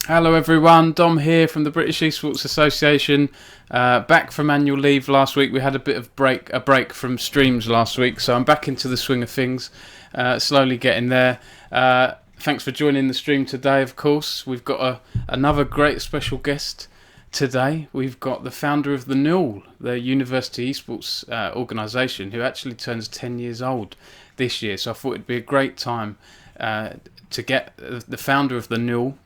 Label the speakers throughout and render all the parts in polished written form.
Speaker 1: Hello everyone, Dom here from the British Esports Association. Back from annual leave last week. We had a bit of a break from streams last week, so I'm back into the swing of things, slowly getting there. Thanks for joining the stream today, of course. We've got another great special guest today. We've got the founder of the NUEL, the University Esports organisation, who actually turns 10 years old this year. So I thought it'd be a great time to get the founder of the NUEL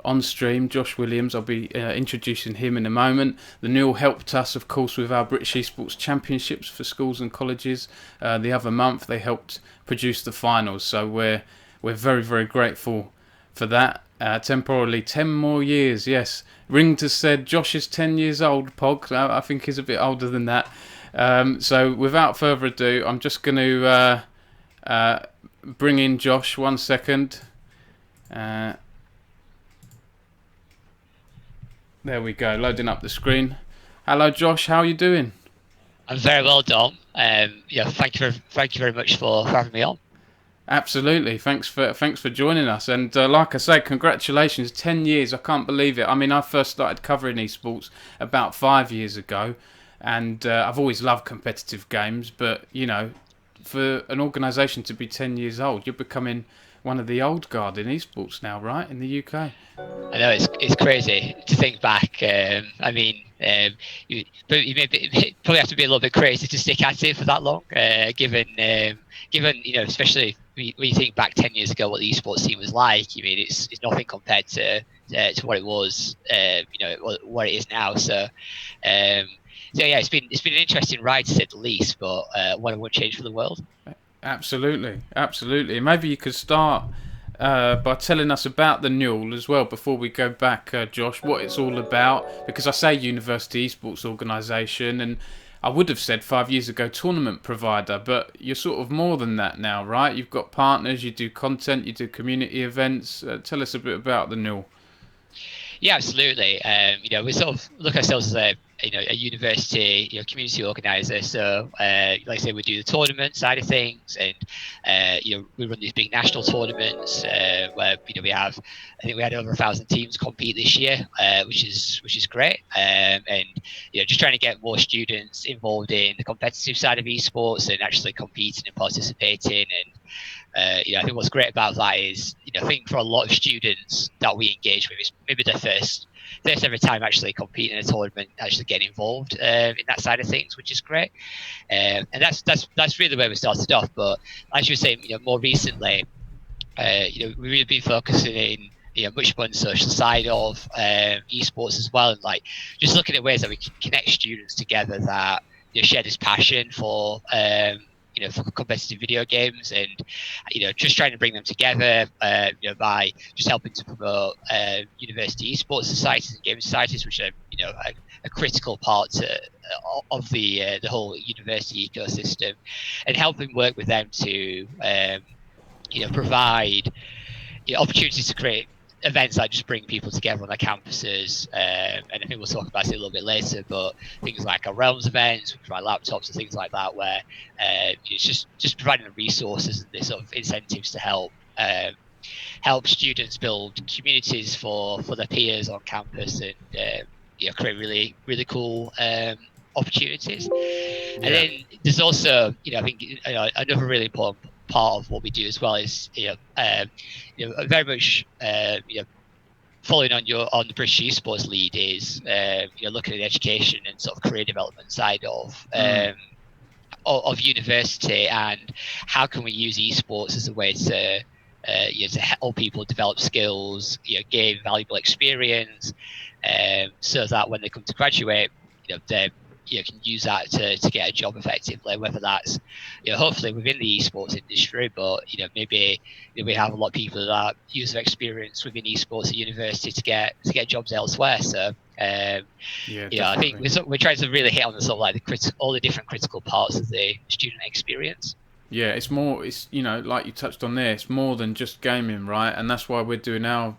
Speaker 1: on stream, Josh Williams. I'll be introducing him in a moment. The NUEL helped us, of course, with our British Esports Championships for schools and colleges. The other month, they helped produce the finals, so we're very, very grateful for that. Temporarily, 10 more years, yes. Ringed has said Josh is 10 years old, Pog. I think he's a bit older than that. So without further ado, I'm just going to bring in Josh. 1 second. There we go, loading up the screen. Hello, Josh. How are you doing?
Speaker 2: I'm very well, Dom. Thank you very much for having me on.
Speaker 1: Absolutely. Thanks for joining us. And like I say, congratulations, 10 years. I can't believe it. I mean, I first started covering esports about 5 years ago, and I've always loved competitive games. But you know, for an organisation to be 10 years old, you're becoming one of the old guard in esports now, right, in the UK?
Speaker 2: I know it's crazy to think back. You probably have to be a little bit crazy to stick at it for that long. Given especially when you think back 10 years ago, what the esports scene was like. I mean, it's nothing compared to what it was. What it is now. So yeah, it's been an interesting ride to say the least, but one that won't change for the world.
Speaker 1: Absolutely. Maybe you could start by telling us about the NUEL as well before we go back, Josh, what it's all about. Because I say University Esports Organisation, and I would have said 5 years ago tournament provider, but you're sort of more than that now, right? You've got partners, you do content, you do community events. Tell us a bit about the NUEL.
Speaker 2: Yeah, absolutely. We sort of look at ourselves as a university, community organizer. So, like I say, we do the tournament side of things, and we run these big national tournaments where we have, I think we had over 1,000 teams compete this year, which is great. And just trying to get more students involved in the competitive side of esports and actually competing and participating. And I think what's great about that is, I think for a lot of students that we engage with, it's maybe their first ever time actually competing in a tournament, actually getting involved in that side of things, which is great. And that's really where we started off. But as you were saying, more recently, we've really been focusing in much more on the social side of esports as well, and like just looking at ways that we can connect students together that share this passion for for competitive video games, and just trying to bring them together by just helping to promote university esports societies and gaming societies, which are a critical part of the whole university ecosystem, and helping work with them to provide opportunities to create events that just bring people together on their campuses. And I think we'll talk about it a little bit later, but things like our Realms events, we provide laptops and things like that, where it's just providing the resources and the sort of incentives to help students build communities for their peers on campus, and create really, really cool opportunities. And then there's also, I think another really important part of what we do as well is very much following on the British Esports lead is looking at the education and sort of career development side of university, and how can we use esports as a way to help people develop skills, gain valuable experience, so that when they come to graduate, they can use that to get a job effectively, whether that's hopefully within the esports industry, but maybe we have a lot of people that use their experience within esports at university to get jobs elsewhere. So I think we're trying to really hit on the sort of like all the different critical parts of the student experience.
Speaker 1: Yeah, it's like you touched on there, it's more than just gaming, right? And that's why we're doing our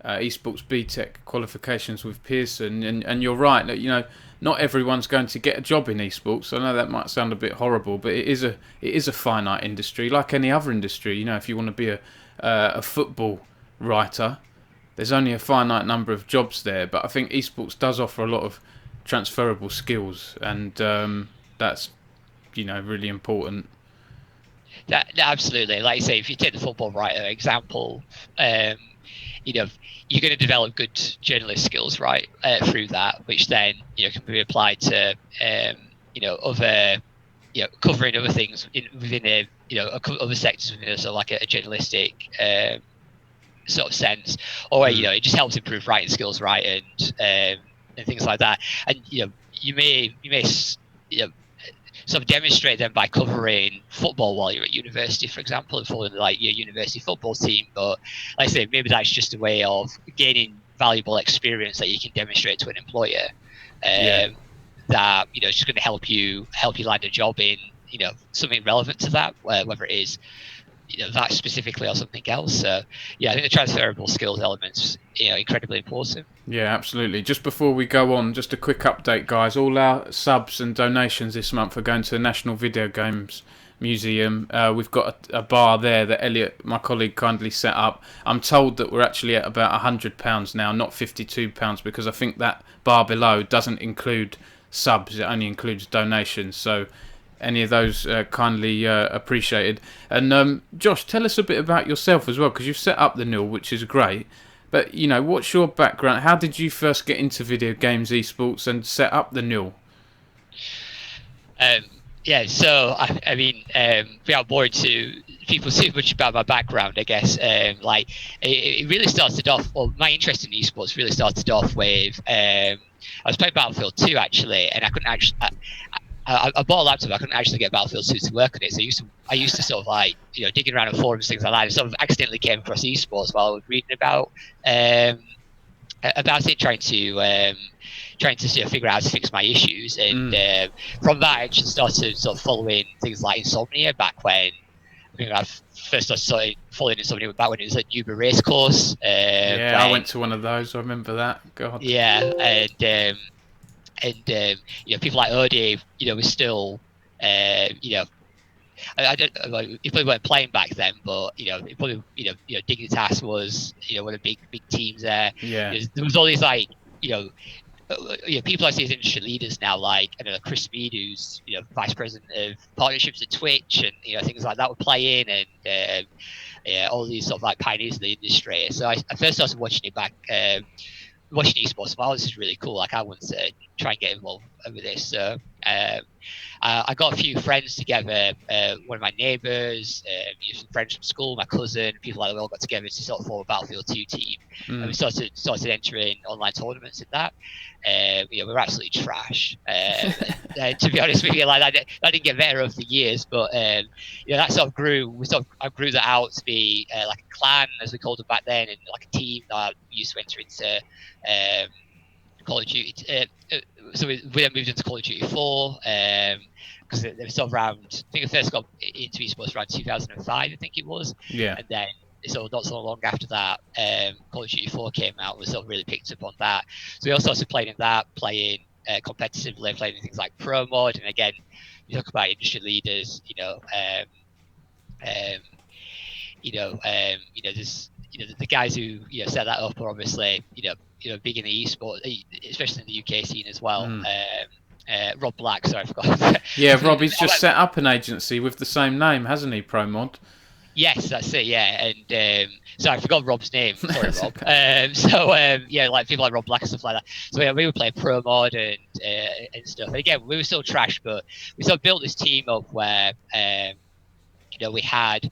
Speaker 1: esports BTEC qualifications with Pearson, and you're right that not everyone's going to get a job in esports. I know that might sound a bit horrible, but it is a finite industry, like any other industry. If you want to be a football writer, there's only a finite number of jobs there. But I think esports does offer a lot of transferable skills, and that's really important.
Speaker 2: That absolutely, like I say, if you take the football writer example, you're going to develop good journalist skills, right, through that, which then can be applied to other covering other things within other sectors within sort of like a journalistic sort of sense, or it just helps improve writing skills, right, and things like that. And you may sort of demonstrate them by covering football while you're at university, for example, and following like your university football team. But like I say, maybe that's just a way of gaining valuable experience that you can demonstrate to an employer, that is just going to help you land a job in something relevant to that, whether it is that specifically or something else. So I think the transferable skills elements incredibly important.
Speaker 1: Yeah, absolutely. Just before we go on, just a quick update, guys. All our subs and donations this month are going to the National Video Games Museum. We've got a bar there that Elliot, my colleague, kindly set up. I'm told that we're actually at about £100 now, not £52, because I think that bar below doesn't include subs. It only includes donations. So any of those kindly appreciated. And Josh, tell us a bit about yourself as well, because you've set up the NUEL, which is great. But what's your background? How did you first get into video games, esports, and set up the NUEL?
Speaker 2: So I mean, without boring to people too much about my background, I guess, it really started off. Well, my interest in esports really started off with I was playing Battlefield 2 actually, and I couldn't actually. I bought a laptop. I couldn't actually get Battlefield 2 to work on it. So I used to sort of like digging around in forums, things like that. And sort of accidentally came across esports while I was reading about it, trying to figure out how to fix my issues. And from that, I actually started sort of following things like Insomnia back when. I think I first started following Insomnia back when it was at Newbury Racecourse.
Speaker 1: I went to one of those. I remember that. God.
Speaker 2: Yeah, and people like Odie, was still, I don't, he probably weren't playing back then, but probably, Dignitas was, one of the big teams there.
Speaker 1: Yeah,
Speaker 2: there was all these like, people I see as industry leaders now, like I don't know, Chris Speed, who's vice president of partnerships at Twitch, and things like that were playing, and all these sort of like pioneers in the industry. So I first started watching it back. Watching esports, wow, this is really cool. Like I want to try and get involved with this. So I got a few friends together. One of my neighbours, some friends from school, my cousin, people like that. We all got together to sort of form a Battlefield 2 team, and we started entering online tournaments in that. We were absolutely trash. To be honest with you, like that didn't get better over the years, but that sort of grew. I grew that out to be like a clan, as we called it back then, and like a team that we used to enter into. Call of Duty. So we then moved into Call of Duty 4 because they were sort of around. I think I first got into esports around 2005. I think it was.
Speaker 1: Yeah.
Speaker 2: And then not so long after that, Call of Duty 4 came out. We sort of really picked up on that. So we all started playing in that, playing competitively, playing things like Pro Mod, and again, you talk about industry leaders. There's the guys who set that up are obviously big in the esports, especially in the UK scene as well. Rob Black, sorry, I forgot.
Speaker 1: Yeah, Robbie's just set up an agency with the same name, hasn't he? ProMod.
Speaker 2: Yes, that's it. Yeah, and sorry, I forgot Rob's name. Sorry, Rob.
Speaker 1: Okay.
Speaker 2: Like people like Rob Black and stuff like that. So yeah, we would play Pro Mod and stuff. And again, we were still trash, but we sort of built this team up where we had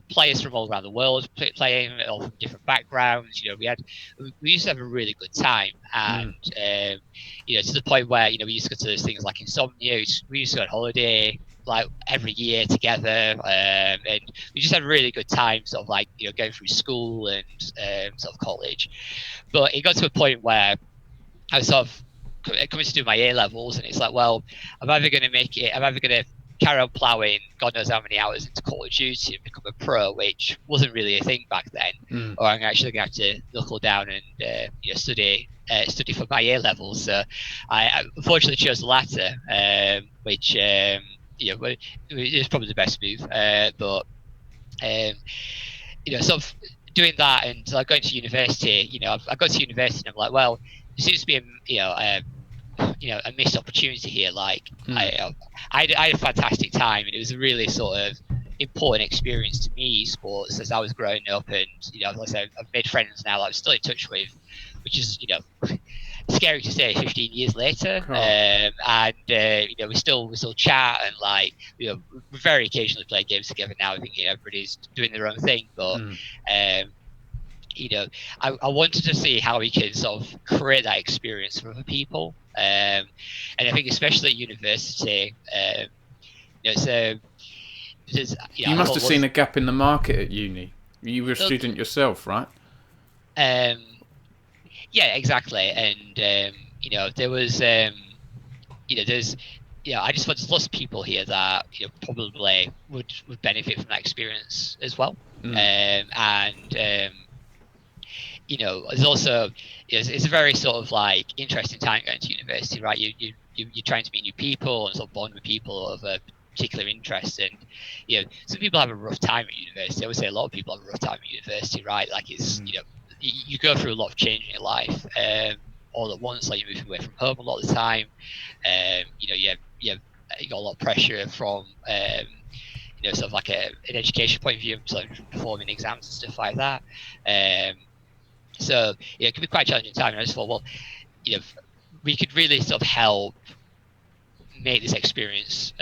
Speaker 2: players from all around the world playing, all from different backgrounds. We used to have a really good time, and to the point where we used to go to those things like Insomnia. We used to go on holiday like every year together, and we just had a really good time, sort of like going through school and sort of college. But it got to a point where I was sort of coming to do my A levels, and it's like, well, I'm either going to make it, I'm either going to carry on ploughing God knows how many hours into Call of Duty and become a pro, which wasn't really a thing back then, or I'm actually going to have to knuckle down and study for my A levels. So I unfortunately chose the latter, which is probably the best move. But sort of doing that and like going to university. I got to university and I'm like, well, there seems to be a missed opportunity here. Like I had a fantastic time, and it was a really sort of important experience to me, sports, as I was growing up. And like I said, I've made friends now that I'm still in touch with, which is scary to say 15 years later.
Speaker 1: Cool.
Speaker 2: And we still chat, and like we very occasionally play games together now. I think everybody's doing their own thing, but I wanted to see how we can sort of create that experience for other people. And I think especially at university, so
Speaker 1: you must have seen a gap in the market at uni. You were a student yourself, right?
Speaker 2: Yeah, exactly. And there was I just thought there's lots of people here that probably would benefit from that experience as well. There's also it's a very sort of like interesting time going to university, right? You're trying to meet new people and sort of bond with people of a particular interest, and some people have a rough time at university. I would say a lot of people have a rough time at university, right? Like it's you go through a lot of change in your life all at once. Like you're moving away from home a lot of the time. You got a lot of pressure from sort of like an education point of view, sort of performing exams and stuff like that. So it can be quite a challenging time. And I just thought, well, we could really sort of help make this experience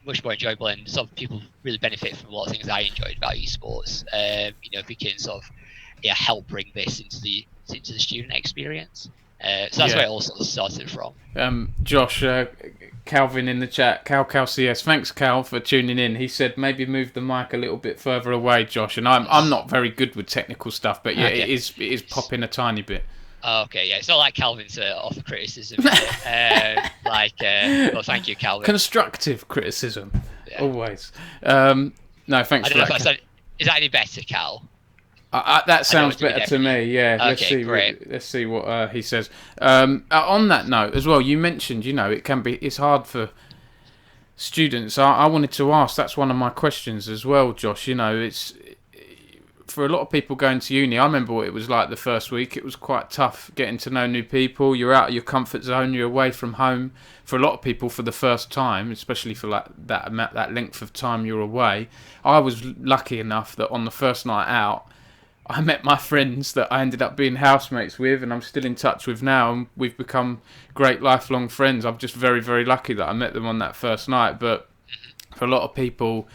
Speaker 2: much more enjoyable, and sort of people really benefit from a lot of things I enjoyed about esports. If we can sort of help bring this into the student experience. So that's where it all sort of started from.
Speaker 1: Josh, Calvin in the chat, Cal CS, thanks Cal for tuning in. He said maybe move the mic a little bit further away, Josh. And I'm not very good with technical stuff, but yeah, okay. it is popping a tiny bit.
Speaker 2: Okay, yeah, it's not like Calvin's offer criticism. Well, thank you, Calvin.
Speaker 1: Constructive criticism, always. No, thanks for that.
Speaker 2: Is that any better, Cal?
Speaker 1: That sounds better to me. Yeah.
Speaker 2: Okay,
Speaker 1: Let's see what he says. On that note, as well, you mentioned, it's hard for students. I wanted to ask. That's one of my questions as well, Josh. It's for a lot of people going to uni, I remember what it was like the first week. It was quite tough getting to know new people. You're out of your comfort zone. You're away from home. For a lot of people, for the first time, especially for like that length of time you're away, I was lucky enough that on the first night out, I met my friends that I ended up being housemates with, and I'm still in touch with now, and we've become great lifelong friends. I'm just very, very lucky that I met them on that first night. But for a lot of people,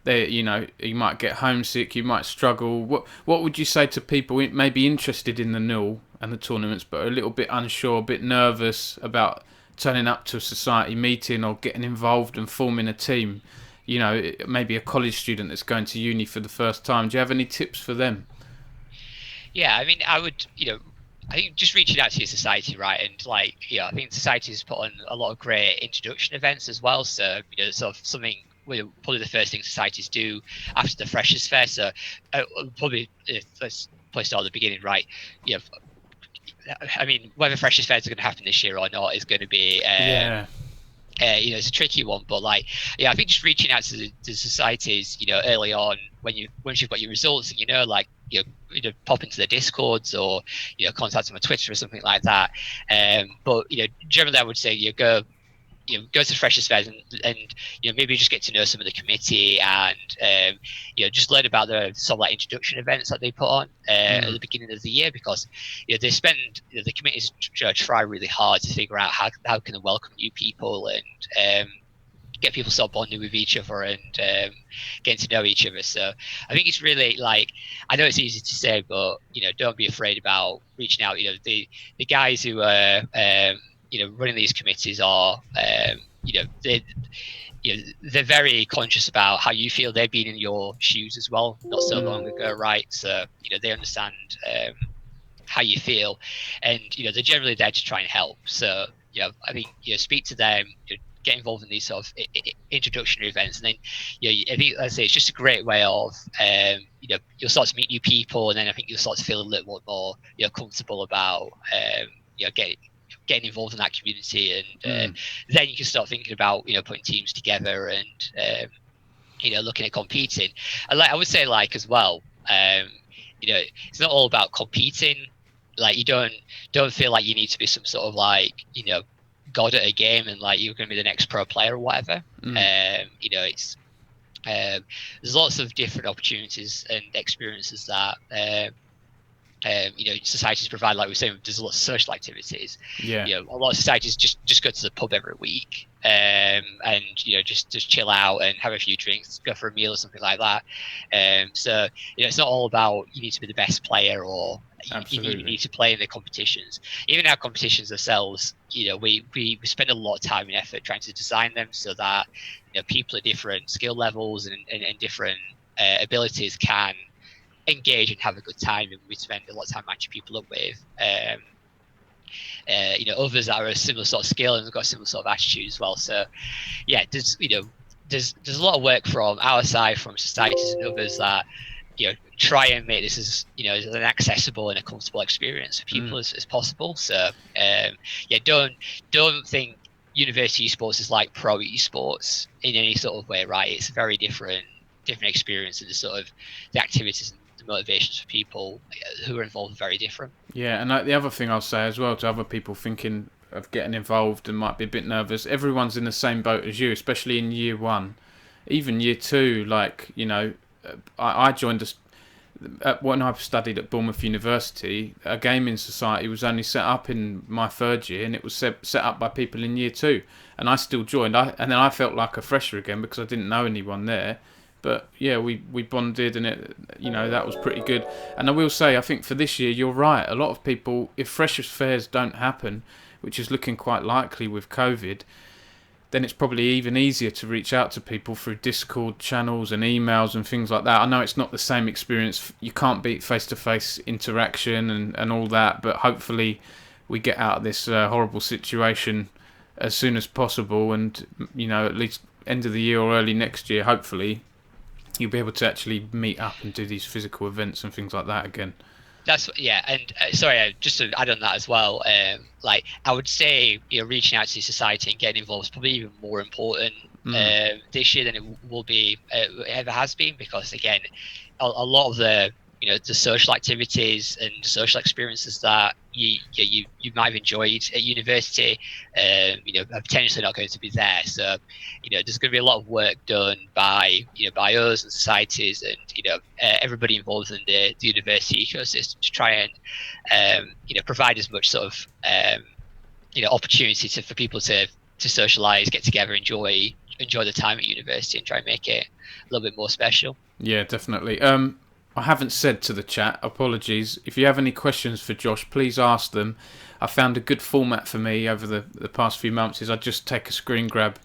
Speaker 1: you might get homesick, you might struggle. What would you say to people maybe interested in the NUEL and the tournaments, but are a little bit unsure, a bit nervous about turning up to a society meeting or getting involved and forming a team? Maybe a college student that's going to uni for the first time. Do you have any tips for them?
Speaker 2: Yeah, I mean, I think just reaching out to your society, right? And I think society's put on a lot of great introduction events as well. So, sort of something, probably the first thing societies do after the Freshers' Fair. So, let's start at the beginning, right? I mean, whether Freshers' Fairs are going to happen this year or not is going to be it's a tricky one, but I think just reaching out to the societies, early on once you've got your results, and pop into the Discords or contact them on Twitter or something like that. But generally, I would say go to Freshers' Fairs and maybe just get to know some of the committee and just learn about the sort of introduction events that they put on at the beginning of the year, because they spend the committees try really hard to figure out how can they welcome new people and get people sort of bonding with each other and getting to know each other. So I think it's really I know it's easy to say, but don't be afraid about reaching out. The guys who are running these committees are they're very conscious about how you feel. They've been in your shoes as well not so long ago, right? So they understand how you feel, and they're generally there to try and help. So I think speak to them, get involved in these sort of introductory events, and then I think, as I say, it's just a great way of you'll start to meet new people, and then I think you'll start to feel a little more comfortable about getting involved in that community, and then you can start thinking about putting teams together and looking at competing. And I would say as well, it's not all about competing. You don't feel like you need to be some sort of god at a game and you're going to be the next pro player or whatever. It's there's lots of different opportunities and experiences that societies provide. Like we were saying, there's a lot of social activities. A lot of societies just go to the pub every week and just chill out and have a few drinks, go for a meal or something like that. So it's not all about you need to be the best player or you need to play in the competitions. Even our competitions ourselves, we spend a lot of time and effort trying to design them so that people at different skill levels and different abilities can engage and have a good time, and we spend a lot of time matching people up with others that are a similar sort of skill and have got a similar sort of attitude as well. So there's a lot of work from our side, from societies and others, that try and make this as as an accessible and a comfortable experience for people as possible. So don't think university esports is like pro esports in any sort of way, right? It's a very different experience, and the activities and the motivations for people who are involved are very different.
Speaker 1: Yeah, and the other thing I'll say as well to other people thinking of getting involved and might be a bit nervous, everyone's in the same boat as you, especially in year one, even year two. I joined when I studied at Bournemouth University. A gaming society was only set up in my third year, and it was set up by people in year two, and I still joined. And then I felt like a fresher again because I didn't know anyone there. But yeah, we bonded, and that was pretty good. And I will say, I think for this year, you're right. A lot of people, if Freshers' Fairs don't happen, which is looking quite likely with COVID, then it's probably even easier to reach out to people through Discord channels and emails and things like that. I know it's not the same experience. You can't beat face-to-face interaction and all that, but hopefully we get out of this horrible situation as soon as possible, and at least end of the year or early next year, hopefully you'll be able to actually meet up and do these physical events and things like that again.
Speaker 2: And sorry, just to add on that as well, I would say reaching out to society and getting involved is probably even more important this year than it will be ever has been, because again, a lot of the the social activities and social experiences that you might have enjoyed at university, are potentially not going to be there. So, there's going to be a lot of work done by by us and societies and everybody involved in the university ecosystem to try and provide as much sort of opportunity for people to socialize, get together, enjoy the time at university, and try and make it a little bit more special.
Speaker 1: Yeah, definitely. I haven't said to the chat, apologies. If you have any questions for Josh, please ask them. I found a good format for me over the past few months is I just take a screen grab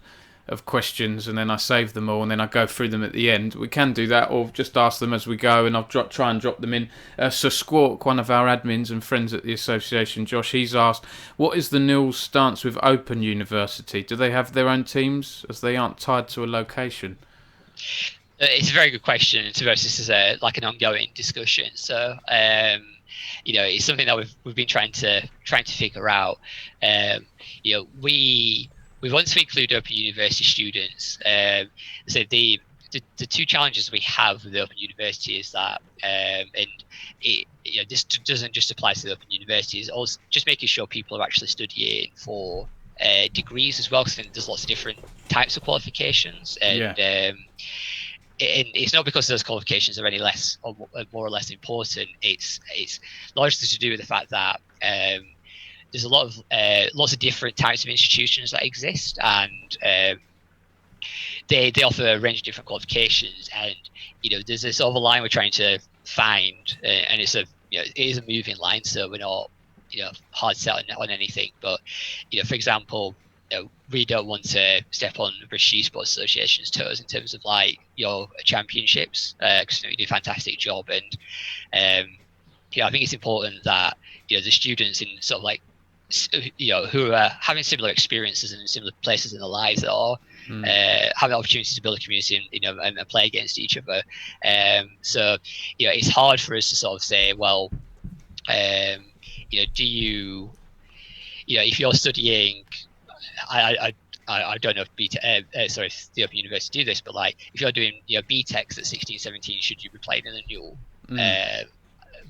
Speaker 1: of questions and then I save them all and then I go through them at the end. We can do that or just ask them as we go and I'll try and drop them in. So Squawk, one of our admins and friends at the association, Josh, he's asked, what is the NUEL's stance with Open University? Do they have their own teams as they aren't tied to a location?
Speaker 2: It's a very good question. To be honest, this is like an ongoing discussion. So, it's something that we've been trying to figure out. We want to include Open University students. So the two challenges we have with Open University is that, this doesn't just apply to the Open University. It's also just making sure people are actually studying for degrees as well, because there's lots of different types of qualifications, and it's not because those qualifications are any less or more or less important. It's largely to do with the fact that there's a lot of lots of different types of institutions that exist, and they offer a range of different qualifications. And there's this sort of a line we're trying to find, and it is a moving line, so we're not hard set on anything. But for example, we don't want to step on the British Esports Association's toes in terms of like your championships, because you do a fantastic job, and I think it's important that the students in sort of like who are having similar experiences and similar places in their lives that are having opportunities to build a community and play against each other. So it's hard for us to sort of say, well, do you if you're studying, I don't know if if the Open University do this, but like if you're doing BTECs at 16, 17, should you be playing in the NUEL?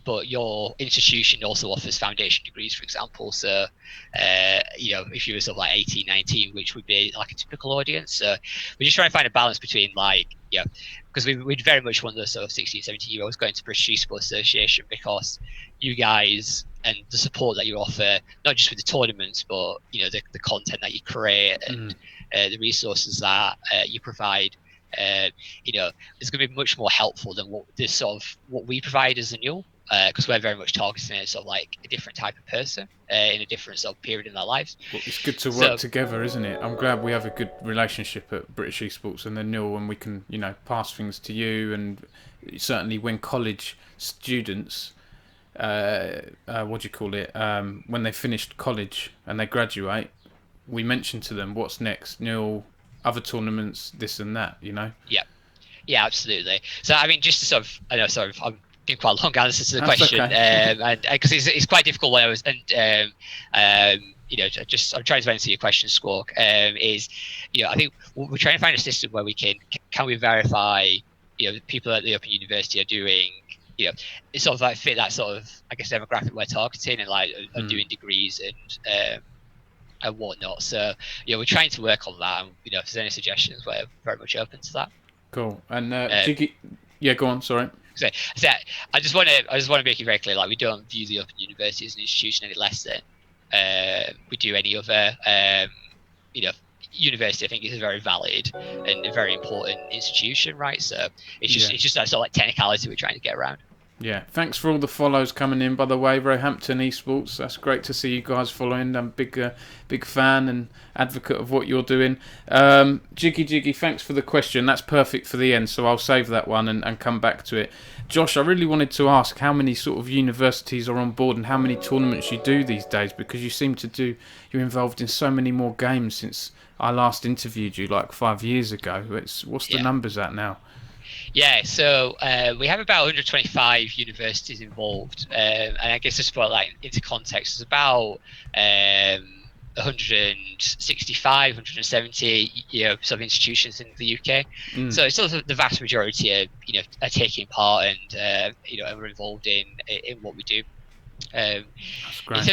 Speaker 2: But your institution also offers foundation degrees, for example. So, if you were sort of like 18, 19, which would be like a typical audience. So we're just trying to find a balance between because we'd very much want those sort of 16, 17-year-olds going to British Esports Association, because you guys and the support that you offer, not just with the tournaments, but the content that you create and the resources that you provide, is going to be much more helpful than what we provide as a NUEL, because we're very much targeting sort of like a different type of person in a different sort of period in their lives.
Speaker 1: Well, it's good to work together, isn't it? I'm glad we have a good relationship at British Esports and the NUEL, and we can pass things to you, and certainly when college students when they finished college and they graduate, we mention to them what's next, NUEL, other tournaments, this and that,
Speaker 2: Yeah, absolutely. So I mean, just to sort of, I know, sorry, I'm giving quite a long answer to the question,
Speaker 1: okay.
Speaker 2: And because it's quite difficult when I was, and I'm trying to answer your question, Squawk. I think we're trying to find a system where we can we verify, people at the Open University are doing, it's sort of like fit that sort of, I guess, demographic we're targeting, and like are doing degrees and whatnot. So we're trying to work on that, and if there's any suggestions, we're very much open to that.
Speaker 1: Cool. And Jiggy, go on. Sorry.
Speaker 2: So I just want to make it very clear, like we don't view the Open University as an institution any less than we do any other university. I think it's a very valid and a very important institution, right? So it's just that sort of like technicality we're trying to get around.
Speaker 1: Yeah, thanks for all the follows coming in, by the way. Roehampton Esports, that's great to see you guys following. I'm a big fan and advocate of what you're doing. Jiggy, thanks for the question. That's perfect for the end, so I'll save that one and come back to it. Josh, I really wanted to ask how many sort of universities are on board and how many tournaments you do these days, because you seem to you're involved in so many more games since I last interviewed you like 5 years ago. What's the numbers at now?
Speaker 2: Yeah, so we have about 125 universities involved, and I guess just to put that into context, there's about 165, 170, sort of institutions in the UK. So it's sort of the vast majority are taking part and are involved in what we do.
Speaker 1: That's great.
Speaker 2: In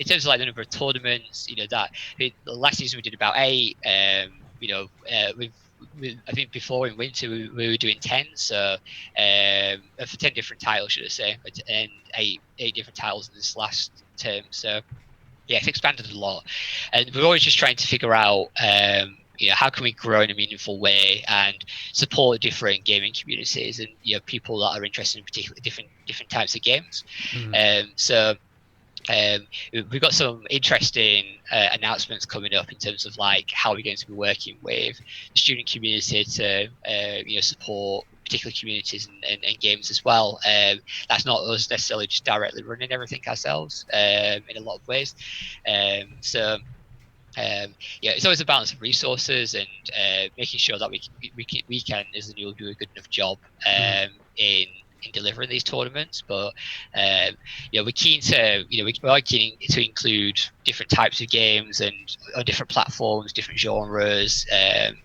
Speaker 2: terms of like the number of tournaments, the last season we did about 8. I think before in winter we were doing 10, so for 10 different titles, should I say, and eight different titles in this last term. So yeah, it's expanded a lot, and we're always just trying to figure out how can we grow in a meaningful way and support different gaming communities and people that are interested in particularly different types of games. We've got some interesting announcements coming up in terms of like how we're going to be working with the student community to support particular communities and games as well. That's not us necessarily just directly running everything ourselves in a lot of ways. It's always a balance of resources and making sure that we can as the NUEL do a good enough job in delivering these tournaments. But we're keen to we're keen to include different types of games and on different platforms, different genres, and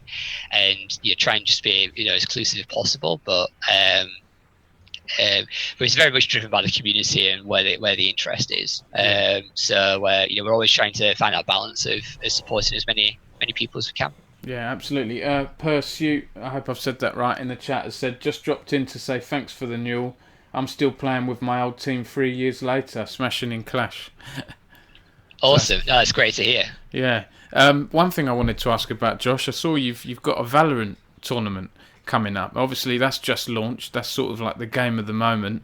Speaker 2: try and just be as inclusive as possible. But it's very much driven by the community and where the interest is. So we're always trying to find that balance of supporting as many people as we can.
Speaker 1: Yeah, absolutely. Pursuit, I hope I've said that right in the chat, has said, just dropped in to say thanks for the NUEL. I'm still playing with my old team 3 years later, smashing in Clash.
Speaker 2: Awesome. No, that's great to hear.
Speaker 1: Yeah. One thing I wanted to ask about, Josh, I saw you've got a Valorant tournament coming up. Obviously, that's just launched. That's sort of like the game of the moment.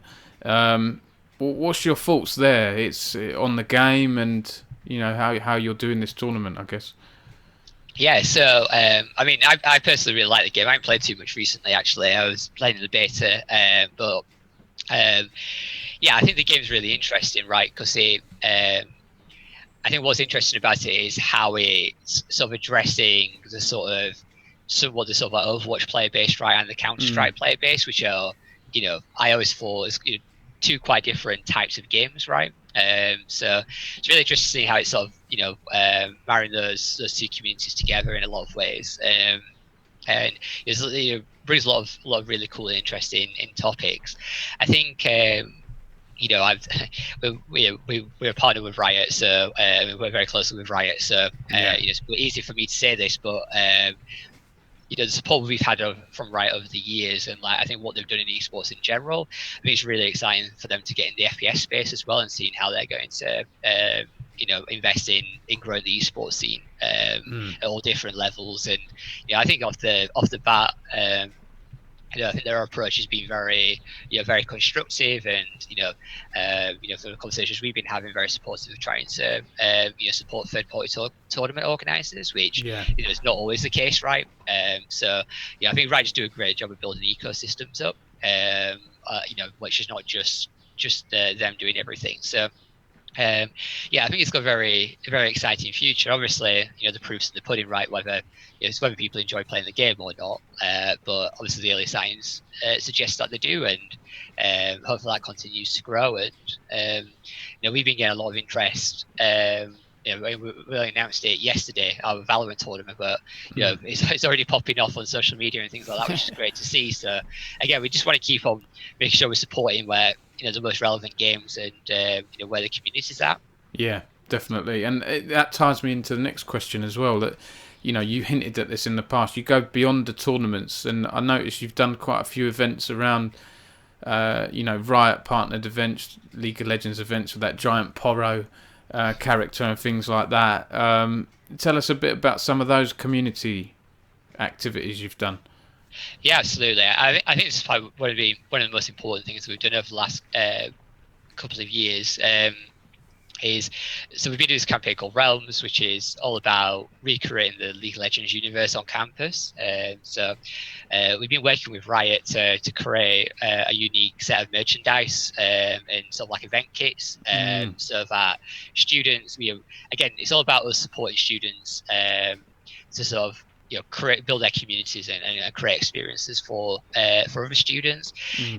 Speaker 1: What's your thoughts there? It's on the game and how you're doing this tournament, I guess.
Speaker 2: Yeah, so I personally really like the game. I haven't played too much recently, actually. I was playing in the beta, but I think the game's really interesting, right? Because I think what's interesting about it is how it's sort of addressing the sort of somewhat the sort of like Overwatch player base, right, and the Counter-Strike player base, which are I always thought is two quite different types of games, right? So it's really interesting to see how it's sort of marrying those two communities together in a lot of ways, and it brings a lot of really cool and interesting in topics. I think we're partnered with Riot, so we're very closely with Riot, so it's easy for me to say this, but the support we've had from Riot over the years, and like I think what they've done in esports in general, I think it's really exciting for them to get in the FPS space as well, and seeing how they're going to invest in growing the esports scene at all different levels. And I think off the bat, I think their approach has been very constructive, and for the conversations we've been having, very supportive of trying to support third-party tournament organisers, which is not always the case, right? So I think Riot just do a great job of building ecosystems up, which is not just them doing everything. So I think it's got a very exciting future. Obviously, the proof's in the pudding, right? Whether people enjoy playing the game or not. But obviously, the early signs suggest that they do, and hopefully that continues to grow. And we've been getting a lot of interest. We announced it yesterday, our Valorant tournament, but it's already popping off on social media and things like that, which is great to see. So again, we just want to keep on making sure we're supporting where the most relevant games and where the community's at.
Speaker 1: Yeah, definitely, and that ties me into the next question as well. That you hinted at this in the past. You go beyond the tournaments, and I noticed you've done quite a few events around, Riot partnered events, League of Legends events with that giant Poro character and things like that. Tell us a bit about some of those community activities you've done.
Speaker 2: Yeah, absolutely. I think it's probably one of the most important things we've done over the last couple of years. So we've been doing this campaign called Realms, which is all about recreating the League of Legends universe on campus. So we've been working with Riot to create a unique set of merchandise and sort of like event kits, so that students, again, it's all about us supporting students to sort of build their communities and create experiences for other students.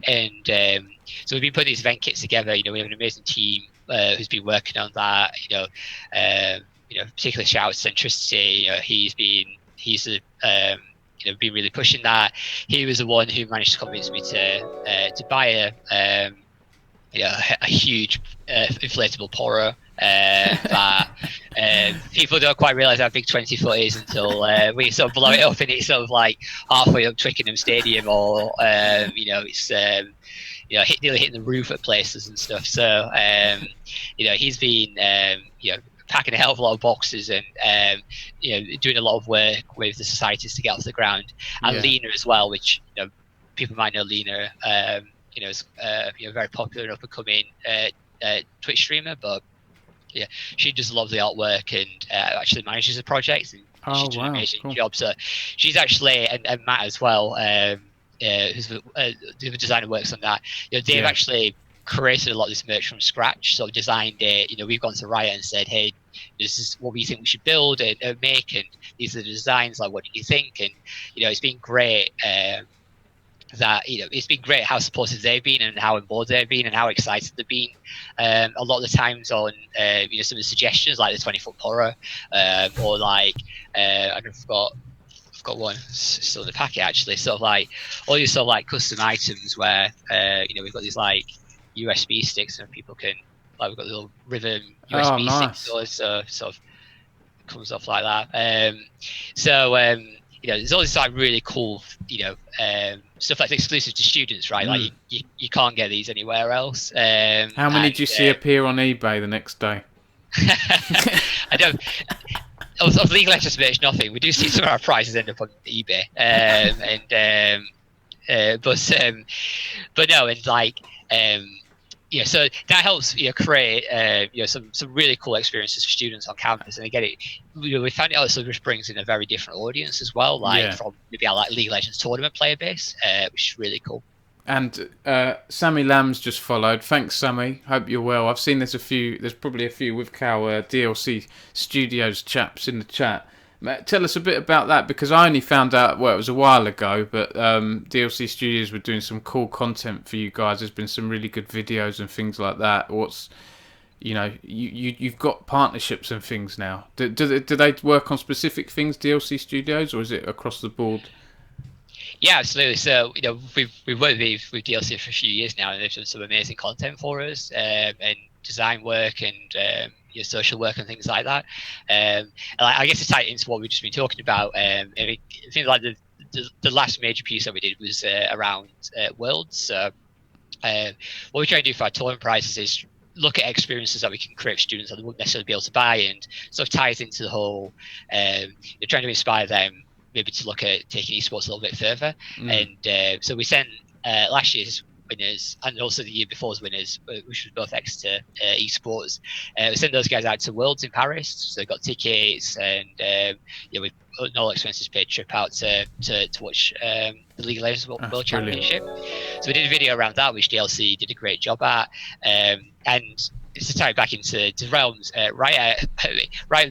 Speaker 2: And so we've been putting these event kits together. We have an amazing team who's been working on that. particularly shout out Centricity. He's been really pushing that. He was the one who managed to convince me to buy a huge inflatable poro. That people don't quite realise how big 20 foot is until we sort of blow it up and it's sort of like halfway up Twickenham Stadium, or it's nearly hitting the roof at places and stuff. So he's been packing a hell of a lot of boxes and doing a lot of work with the societies to get off the ground, and Lena as well, which people might know Lena. Is very popular and up and coming Twitch streamer, but she does a lot of the artwork and actually manages the project, and she's doing an amazing job. So she's actually, and Matt as well, who's the other designer, works on that. They've actually created a lot of this merch from scratch, so designed it. We've gone to Riot and said, hey, this is what we think we should build and make, and these are the designs, like what do you think? And it's been great. It's been great how supportive they've been and how on board they've been and how excited they've been. A lot of the times on some of the suggestions, like the 20-foot poro, or like I've got one still in the packet actually. Sort of like all these sort of like custom items where we've got these like USB sticks and people can, like, we've got little rhythm USB sticks, so sort of comes off like that. There's all this like really cool, stuff that's exclusive to students, right? Like you can't get these anywhere else.
Speaker 1: How many did you see appear on eBay the next day?
Speaker 2: I don't. Of League of Legends merch, nothing. We do see some of our prizes end up on eBay, but no, and like. So that helps create some really cool experiences for students on campus, and again, we found it also just brings in a very different audience as well, from maybe our like League of Legends tournament player base, which is really cool.
Speaker 1: And Sammy Lamb's just followed. Thanks, Sammy. Hope you're well. I've seen there's probably a few with Cow DLC Studios chaps in the chat. Tell us a bit about that, because I only found out, it was a while ago, but DLC Studios were doing some cool content for you guys. There's been some really good videos and things like that. You've got partnerships and things now. Do they work on specific things, DLC Studios, or is it across the board?
Speaker 2: Yeah, absolutely. So we've worked with DLC for a few years now, and they've done some amazing content for us, and design work and social work and things like that. And I guess to tie it into what we've just been talking about, I think like the last major piece that we did was around Worlds. So what we try to do for our tournament prizes is look at experiences that we can create for students that they wouldn't necessarily be able to buy, and sort of ties into the whole trying to inspire them maybe to look at taking esports a little bit further. And so we sent last year's winners and also the year before's winners, which was both Exeter Esports. We sent those guys out to Worlds in Paris, so they got tickets, and with no expenses paid, trip out to watch the League of Legends World Championship. So we did a video around that, which DLC did a great job at, and to tie it back into realms, Riot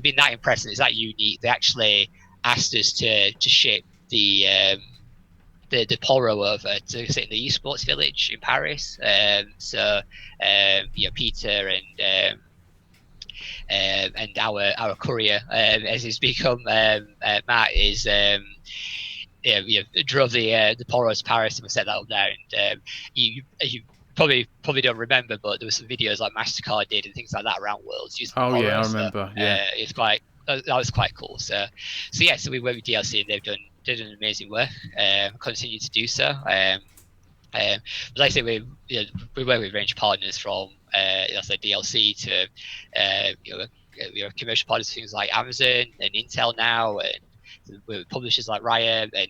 Speaker 2: being that impressive, is that unique. They actually asked us to ship the poro over to sit in the Esports Village in Paris. Peter and our courier, as he's become, Matt, is drove the poros to Paris, and we set that up there. And you probably don't remember, but there were some videos like MasterCard did and things like that around Worlds using
Speaker 1: poros.
Speaker 2: Yeah,
Speaker 1: I remember.
Speaker 2: That was quite cool. So we worked with DLC, and they've did an amazing work. Continue to do so. But like I say, we work with a range of partners from DLC to we have commercial partners, things like Amazon and Intel now, and with publishers like Riot, and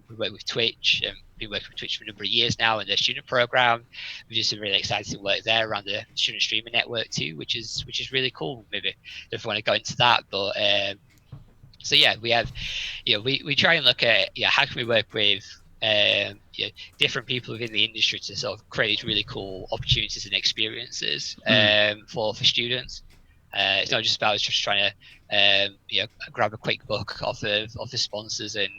Speaker 2: we work with Twitch, and been working with Twitch for a number of years now, and their student program. We do some really exciting work there around the student streamer network too, which is really cool. Maybe if you want to go into that, but we have, we try and look at how can we work with different people within the industry to sort of create these really cool opportunities and experiences for students. It's not just about just trying to grab a quick buck off the sponsors and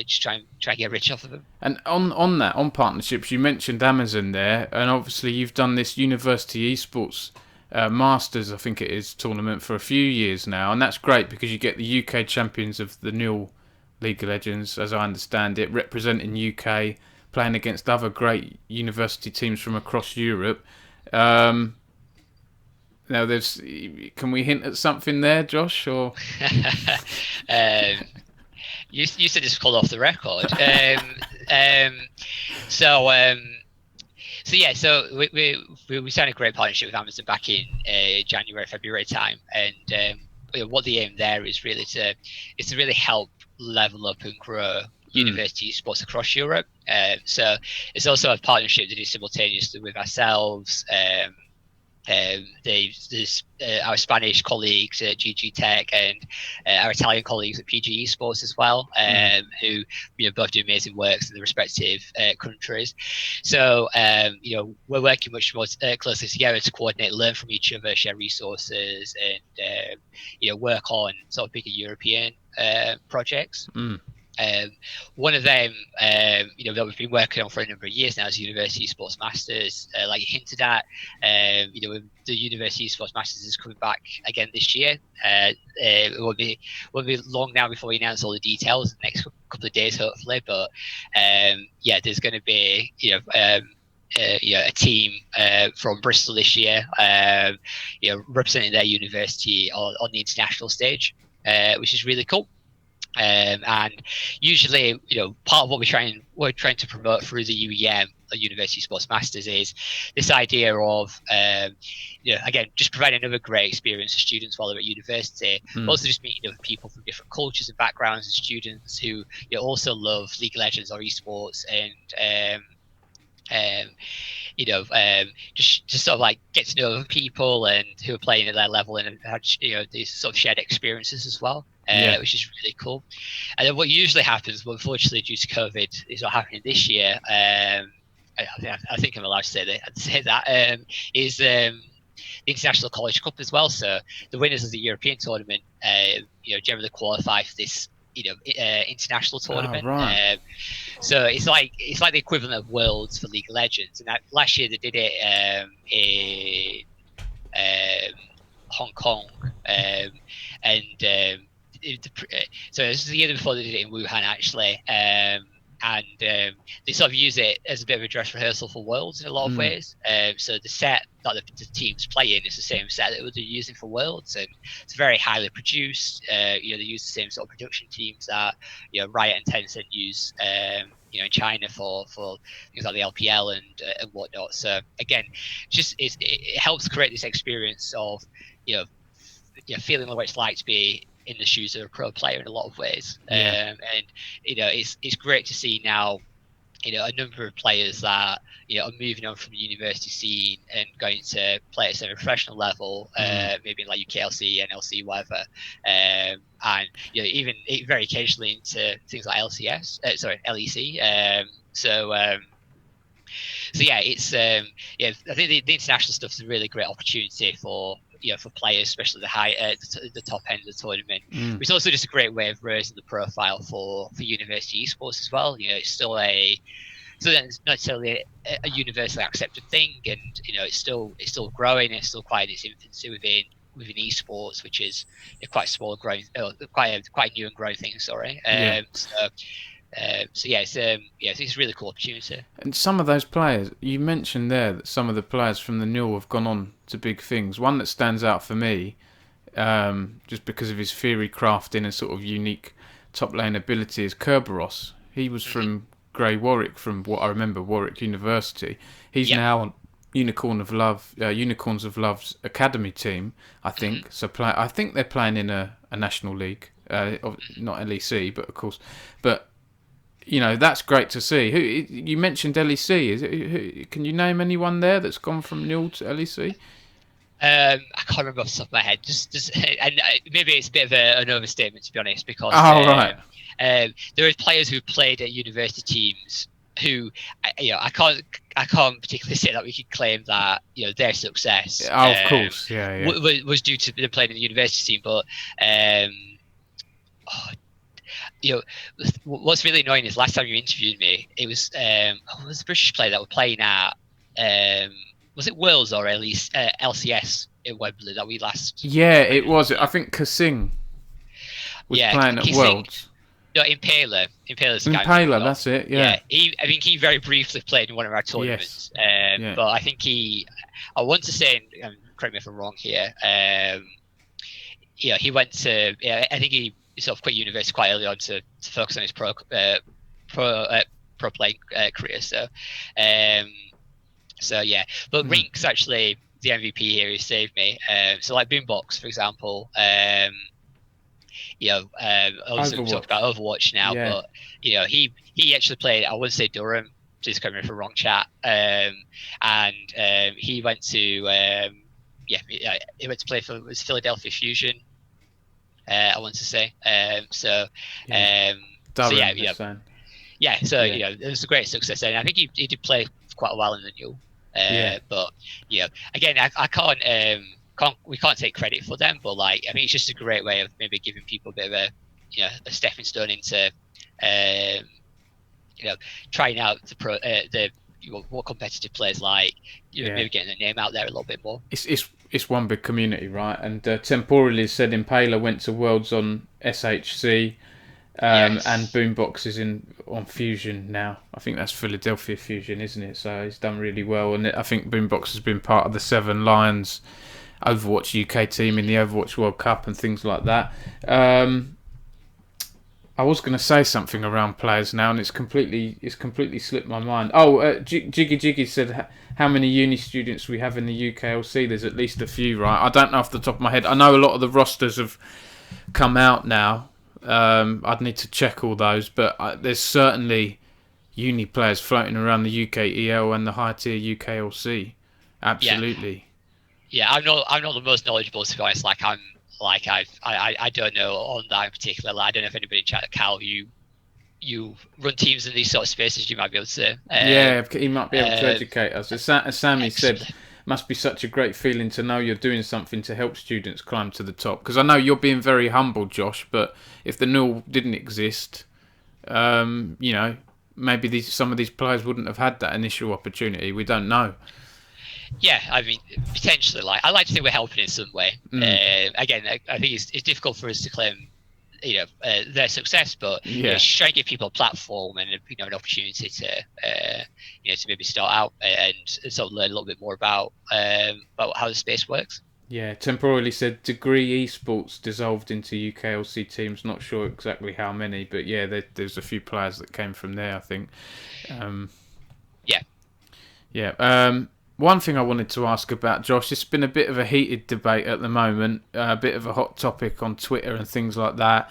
Speaker 2: just try and get rich off of them.
Speaker 1: And on partnerships, you mentioned Amazon there, and obviously you've done this university esports Masters, I think it is, tournament for a few years now, and that's great because you get the UK champions of the NUEL League of Legends, as I understand it, representing UK, playing against other great university teams from across Europe. Now, can we hint at something there, Josh? Or
Speaker 2: you said this called off the record. So yeah, so we signed a great partnership with Amazon back in January, February time, and what the aim there is really to really help level up and grow university sports across Europe. So it's also a partnership that is simultaneously with ourselves. There's our Spanish colleagues at GG Tech and our Italian colleagues at PG Esports as well, who both do amazing works in the respective countries. So we're working much more closely together to coordinate, learn from each other, share resources, and work on sort of bigger European projects. One of them, that we've been working on for a number of years now is University Sports Masters. Like you hinted at, the University Sports Masters is coming back again this year. It won't be long now before we announce all the details in the next couple of days, hopefully. But there's going to be a team from Bristol this year, representing their university on the international stage, which is really cool. And usually, part of what we're trying to promote through the UEM, University Sports Masters, is this idea of, again, just providing another great experience for students while they're at university, but also just meeting other people from different cultures and backgrounds and students who also love League of Legends or esports, and just sort of like get to know other people and who are playing at their level and have these sort of shared experiences as well. Which is really cool. And then what usually happens, well, unfortunately due to COVID, is not happening this year. I think I'm allowed to say that. Is the International College Cup as well. So the winners of the European tournament, generally qualify for this, international tournament.
Speaker 1: Right.
Speaker 2: So it's like the equivalent of Worlds for League of Legends. And last year they did it in Hong Kong, so this is the year before they did it in Wuhan, actually, and they sort of use it as a bit of a dress rehearsal for Worlds in a lot of ways. So the set that the teams play in is the same set that they're using for Worlds, and it's very highly produced. They use the same sort of production teams that Riot and Tencent use in China for things like the LPL and whatnot. So again, it helps create this experience of feeling what it's like to be in the shoes of a pro player in a lot of ways. And it's great to see now a number of players that are moving on from the university scene and going to play at a professional level, maybe in like UKLC, NLC, whatever, and even very occasionally into things like LEC. So yeah, it's I think the international stuff is a really great opportunity for players, especially the top end of the tournament. It's also just a great way of raising the profile for university esports as well. It's still not necessarily a universally accepted thing, and it's still growing. It's still quite in its infancy within esports, which is quite small, growing, quite new and growing thing. Sorry. It's a really cool opportunity.
Speaker 1: And some of those players, you mentioned there that some of the players from the NUEL have gone on to big things. One that stands out for me, just because of his theory crafting and sort of unique top lane ability, is Kerberos. He was from Grey Warwick, from what I remember, Warwick University. He's now on Unicorns of Love's academy team, I think. So I think they're playing in a national league, not LEC, but of course, but. That's great to see. Who you mentioned LEC? Can you name anyone there that's gone from NUEL to LEC?
Speaker 2: I can't remember off the top of my head. And maybe it's a bit of an overstatement, to be honest, because
Speaker 1: right.
Speaker 2: There are players who played at university teams who, I can't particularly say that we can claim that their success.
Speaker 1: Of course,
Speaker 2: was due to them playing in the university team, but. What's really annoying is last time you interviewed me, it was the British player that were playing at was it Worlds or at least LCS in Wembley that we last
Speaker 1: Yeah, it
Speaker 2: played?
Speaker 1: was. I think Kasing was
Speaker 2: Yeah,
Speaker 1: playing at
Speaker 2: Kissing.
Speaker 1: Worlds.
Speaker 2: No, Impaler's the guy I'm thinking
Speaker 1: Impala,
Speaker 2: of.
Speaker 1: that's it.
Speaker 2: Yeah,
Speaker 1: Yeah.
Speaker 2: I think he very briefly played in one of our
Speaker 1: Yes.
Speaker 2: tournaments.
Speaker 1: Yeah.
Speaker 2: But I think I want to say, correct me if I'm wrong here. He went to. Yeah, I think he sort of quit university quite early on to focus on his pro pro playing career. So yeah, but
Speaker 1: Hmm.
Speaker 2: Rink's actually the MVP here. He saved me. So like Boombox, for example. Obviously we talked
Speaker 1: Overwatch.
Speaker 2: about Overwatch now,
Speaker 1: Yeah.
Speaker 2: but he actually played. I wouldn't say Durham, just coming from wrong chat. And he went to he went to play for Philadelphia Fusion. I want to say.
Speaker 1: Yeah.
Speaker 2: So
Speaker 1: Durham, they're saying.
Speaker 2: yeah. So
Speaker 1: Yeah.
Speaker 2: it was a great success, and I think he did play quite a while in the new.
Speaker 1: Yeah.
Speaker 2: But again, I we can't take credit for them, but like I think it's just a great way of maybe giving people a bit of a stepping stone into um, trying out what competitive players like,
Speaker 1: Yeah.
Speaker 2: maybe getting their name out there a little bit more.
Speaker 1: It's one big community, right? And temporally said Impaler went to Worlds on SHC, and
Speaker 2: Yes.
Speaker 1: Boombox is on Fusion now. I think that's Philadelphia Fusion, isn't it? So he's done really well, and I think Boombox has been part of the Seven Lions Overwatch UK team in the Overwatch World Cup and things like that. I was going to say something around players now, and it's completely slipped my mind. Oh, Jiggy Jiggy said how many uni students we have in the UKLC. There's at least a few, right? I don't know off the top of my head. I know a lot of the rosters have come out now. I'd need to check all those, but there's certainly uni players floating around the UKEL and the high tier UKLC.
Speaker 2: Yeah.
Speaker 1: Absolutely.
Speaker 2: Yeah. I'm not the most knowledgeable, to be honest. I don't know on that in particular. I don't know if anybody in chat, Cal, you run teams in these sort of spaces, you might be able to.
Speaker 1: Yeah, he might be able to
Speaker 2: Um,
Speaker 1: educate us. As Sammy said,
Speaker 2: excellent.
Speaker 1: must be such a great feeling to know you're doing something to help students climb to the top. Because I know you're being very humble, Josh, but if the NUEL didn't exist, maybe some of these players wouldn't have had that initial opportunity. We don't know.
Speaker 2: Yeah, I mean, potentially. Like, I like to think we're helping in some way. Again, I think it's difficult for us to claim, their success, but
Speaker 1: Yeah.
Speaker 2: try to give people a platform and an opportunity to, to maybe start out and sort of learn a little bit more about how the space works.
Speaker 1: Yeah, temporarily said Degree Esports dissolved into UKLC teams. Not sure exactly how many, but yeah, there's a few players that came from there, I think.
Speaker 2: Yeah.
Speaker 1: Yeah. One thing I wanted to ask about, Josh, it's been a bit of a heated debate at the moment, a bit of a hot topic on Twitter and things like that.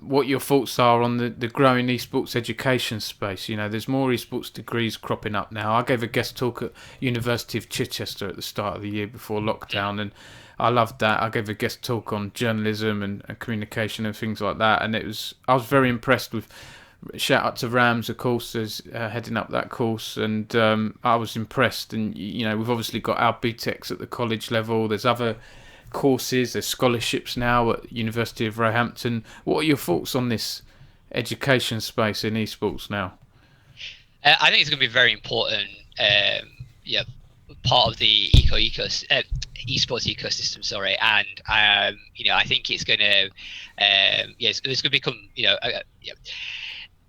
Speaker 1: What your thoughts are on the growing esports education space? There's more esports degrees cropping up now. I gave a guest talk at University of Chichester at the start of the year before lockdown, and I loved that. I gave a guest talk on journalism and communication and things like that, and I was very impressed with. Shout out to Rams, of course, as heading up that course, and I was impressed. And we've obviously got our BTECs at the college level. There's other courses, there's scholarships now at University of Roehampton. What are your thoughts on this education space in esports now?
Speaker 2: I think it's going to be very important. Part of the esports ecosystem. Sorry, and I think it's going to, it's going to become,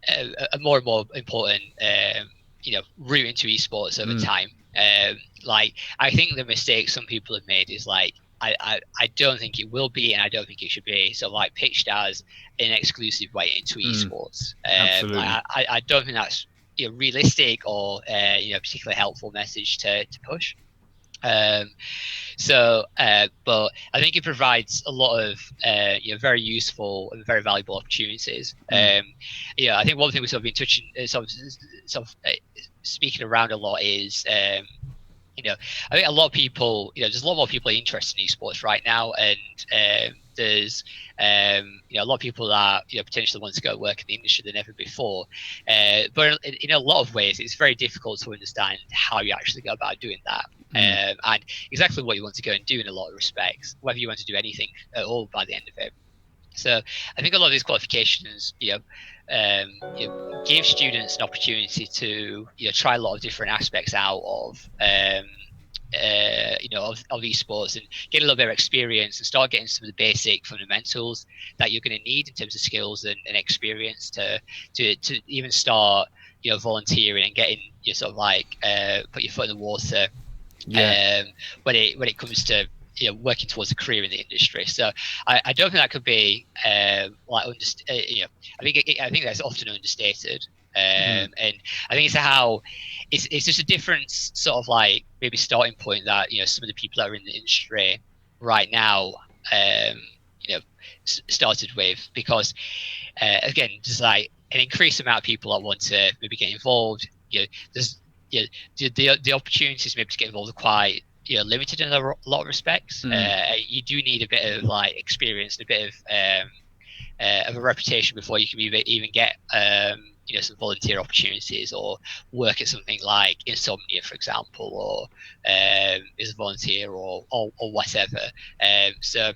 Speaker 2: a more and more important, route into esports over time. I think the mistake some people have made is I don't think it will be, and I don't think it should be sort of like pitched as an exclusive way into esports.
Speaker 1: Absolutely.
Speaker 2: I don't think that's realistic or particularly helpful message to push. But I think it provides a lot of very useful and very valuable opportunities. I think one thing we've sort of been touching, speaking around a lot is. I think a lot of people, there's a lot more people interested in esports right now, and there's a lot of people that potentially want to go work in the industry than ever before. But in a lot of ways, it's very difficult to understand how you actually go about doing that, and exactly what you want to go and do in a lot of respects, whether you want to do anything at all by the end of it. So I think a lot of these qualifications, give students an opportunity to try a lot of different aspects out of of esports, and get a little bit of experience and start getting some of the basic fundamentals that you're going to need in terms of skills and experience to even start volunteering and getting sort of like put your foot in the water when it comes to working towards a career in the industry. So I don't think that could be like I think that's often understated. And I think it's just a different sort of like maybe starting point that some of the people that are in the industry right now started with, because again, just like an increased amount of people that want to maybe get involved. There's the opportunities maybe to get involved are quite limited in a lot of respects. You do need a bit of like experience and a bit of a reputation before you can even get some volunteer opportunities or work at something like Insomnia, for example, or as a volunteer or whatever. So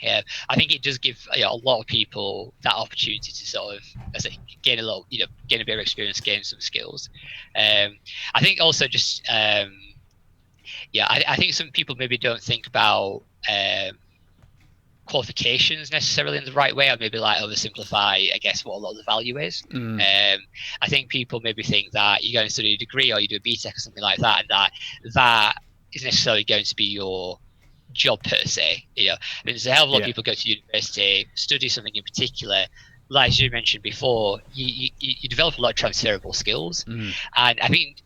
Speaker 2: yeah, I think it does give a lot of people that opportunity to sort of, as I say, gain a bit of experience, gain some skills. I think also just I think some people maybe don't think about qualifications necessarily in the right way, or maybe like oversimplify, I guess, what a lot of the value is. I think people maybe think that you go and study a degree or you do a BTEC or something like that, and that is necessarily going to be your job per se. I mean, there's a hell of a lot of people go to university, study something in particular. Like as you mentioned before, you develop a lot of transferable skills, and I think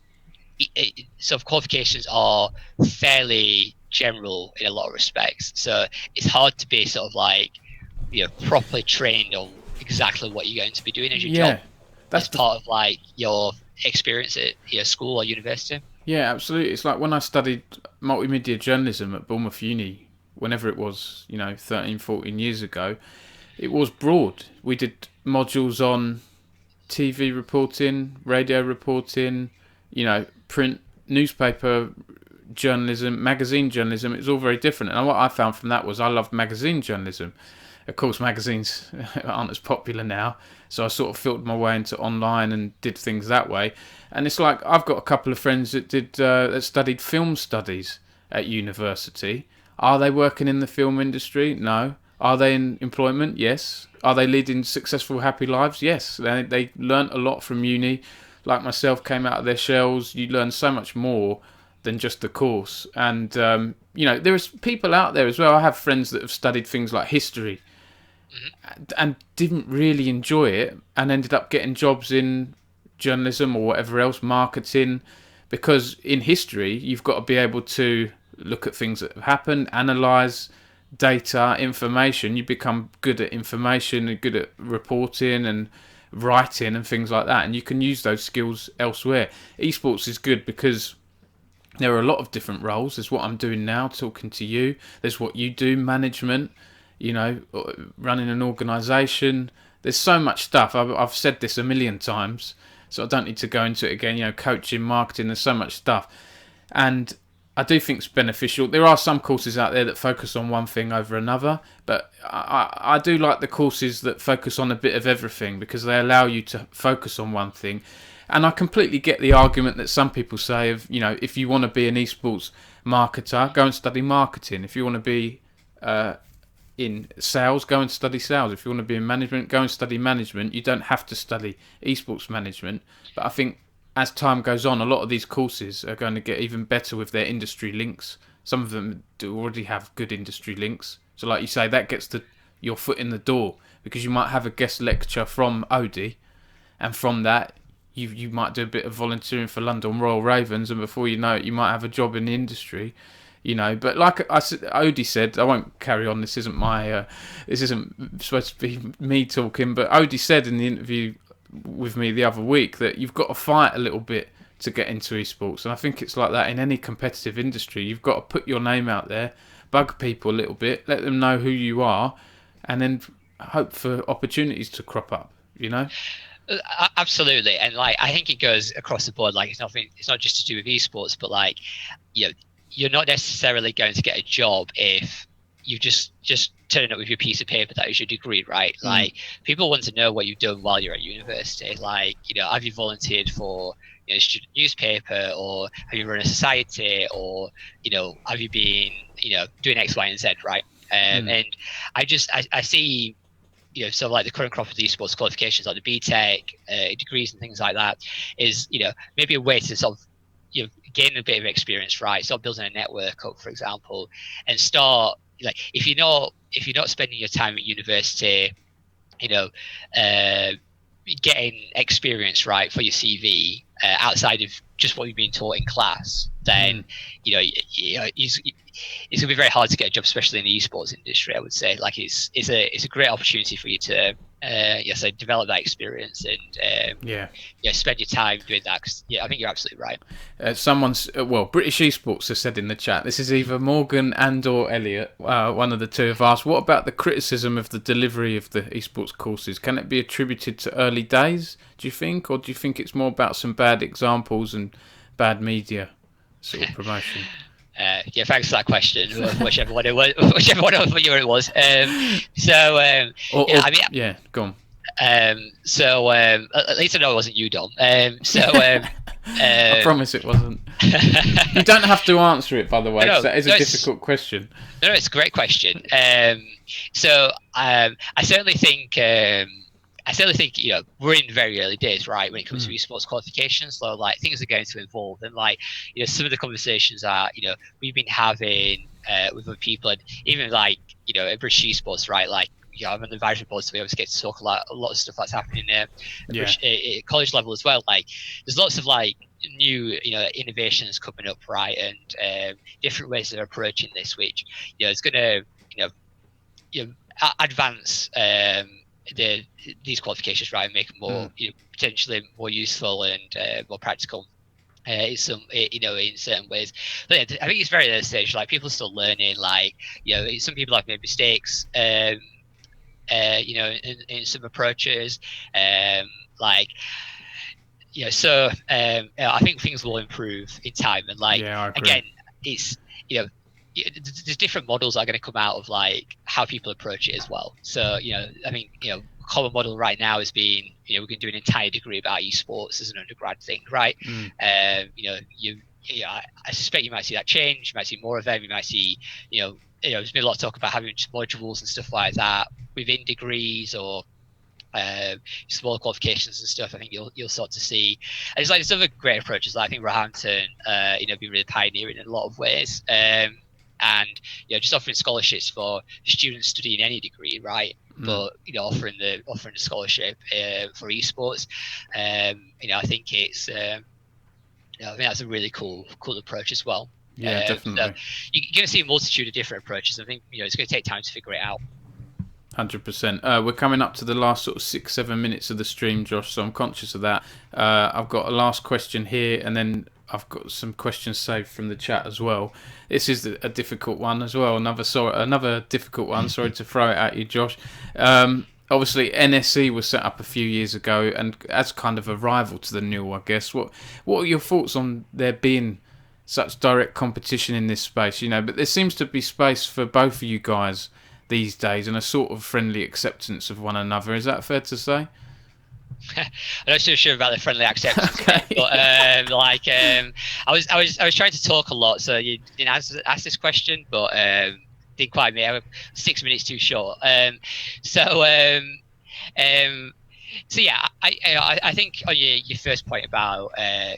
Speaker 2: sort of qualifications are fairly general in a lot of respects. So it's hard to be sort of like properly trained on exactly what you're going to be doing as your job. That's part of like your experience at school or university.
Speaker 1: Yeah, absolutely. It's like when I studied multimedia journalism at Bournemouth Uni, whenever it was, 13, 14 years ago, it was broad. We did modules on TV reporting, radio reporting, print, newspaper journalism, magazine journalism. It was all very different. And what I found from that was I loved magazine journalism. Of course, magazines aren't as popular now, so I sort of filtered my way into online and did things that way. And it's like I've got a couple of friends that studied film studies at university. Are they working in the film industry? No. Are they in employment? Yes. Are they leading successful, happy lives? Yes. They learnt a lot from uni. Like myself, came out of their shells. You learn so much more than just the course. And there's people out there as well. I have friends that have studied things like history and didn't really enjoy it and ended up getting jobs in journalism or whatever else, marketing, because in history you've got to be able to look at things that have happened, analyse data, information. You become good at information and good at reporting and writing and things like that, and you can use those skills elsewhere. Esports is good because there are a lot of different roles. There's what I'm doing now, talking to you. There's what you do, management, running an organisation. There's so much stuff. I've said this a million times, so I don't need to go into it again. Coaching, marketing, there's so much stuff. And I do think it's beneficial. There are some courses out there that focus on one thing over another, but I do like the courses that focus on a bit of everything because they allow you to focus on one thing. And I completely get the argument that some people say of, if you want to be an esports marketer, go and study marketing. If you want to be in sales, go and study sales. If you want to be in management, go and study management. You don't have to study esports management. But I think as time goes on, a lot of these courses are going to get even better with their industry links. Some of them do already have good industry links. So like you say, that gets your foot in the door because you might have a guest lecture from Odie, and from that, you might do a bit of volunteering for London Royal Ravens, and before you know it, you might have a job in the industry. But like Odie said, I won't carry on. This isn't this isn't supposed to be me talking. But Odie said in the interview with me the other week that you've got to fight a little bit to get into esports, and I think it's like that in any competitive industry. You've got to put your name out there, bug people a little bit, let them know who you are, and then hope for opportunities to crop up.
Speaker 2: Absolutely, and like I think it goes across the board. Like it's not just to do with esports, but like you're not necessarily going to get a job if you just turn up with your piece of paper that is your degree, right? Like people want to know what you've done while you're at university. Like have you volunteered for student newspaper, or have you run a society, or have you been doing X, Y, and Z, right? And I see so like the current crop of esports qualifications, like the BTEC degrees and things like that, is maybe a way to sort of gain a bit of experience, right? Start building a network up, for example, and start like if you're not spending your time at university, getting experience right for your CV outside of just what you've been taught in class, then it's gonna be very hard to get a job, especially in the esports industry. I would say, like, it's a great opportunity for you to so develop that experience and spend your time doing that. Cause, I think you're absolutely right.
Speaker 1: British Esports has said in the chat, this is either Morgan and or Elliot, one of the two have asked, what about the criticism of the delivery of the esports courses? Can it be attributed to early days, do you think, or do you think it's more about some bad examples and bad media sort of promotion?
Speaker 2: Thanks for that question. Whichever one it was, year it was.
Speaker 1: Go on.
Speaker 2: At least I know it wasn't you, Dom.
Speaker 1: I promise it wasn't. You don't have to answer it, by the way, because that is a difficult question.
Speaker 2: No, it's a great question. I certainly think we're in very early days, right, when it comes to esports qualifications. So like things are going to evolve, and like some of the conversations are we've been having with other people, and even like at British Esports, right, like I'm on the advisory board, so we always get to talk a lot of stuff that's happening there at college level as well. Like there's lots of like new innovations coming up, right, and different ways of approaching this, which is going to advance these qualifications, right, and make them more potentially more useful and more practical in certain ways. But I think it's very early stage. Like people are still learning. Like some people have made mistakes. In some approaches, I think things will improve in time. And again, it's there's different models that are going to come out of like how people approach it as well. So I think common model right now is being we can do an entire degree about esports as an undergrad thing, right? I suspect you might see that change. You might see more of them. You might see there's been a lot of talk about having modules and stuff like that within degrees or smaller qualifications and stuff. I think you'll start to see, and there's other great approaches. Like I think Roehampton, been really pioneering in a lot of ways, and just offering scholarships for students studying any degree, right? But offering the scholarship for esports, I think it's I think that's a really cool approach as well.
Speaker 1: Yeah, definitely. So
Speaker 2: you're going to see a multitude of different approaches. I think it's going to take time to figure it out.
Speaker 1: 100%. We're coming up to the last sort of 6-7 minutes of the stream, Josh, so I'm conscious of that. I've got a last question here, and then I've got some questions saved from the chat as well. This is a difficult one as well. Another difficult one. Sorry to throw it at you, Josh. Obviously, NSE was set up a few years ago, and as kind of a rival to the NUEL, I guess. What are your thoughts on there being such direct competition in this space? But there seems to be space for both of you guys these days and a sort of friendly acceptance of one another. Is that fair to say?
Speaker 2: I'm not so sure about the friendly acceptance, okay. But I was trying to talk a lot, so you didn't ask this question, but didn't quite make it. 6 minutes too short. So yeah, I think on your first point about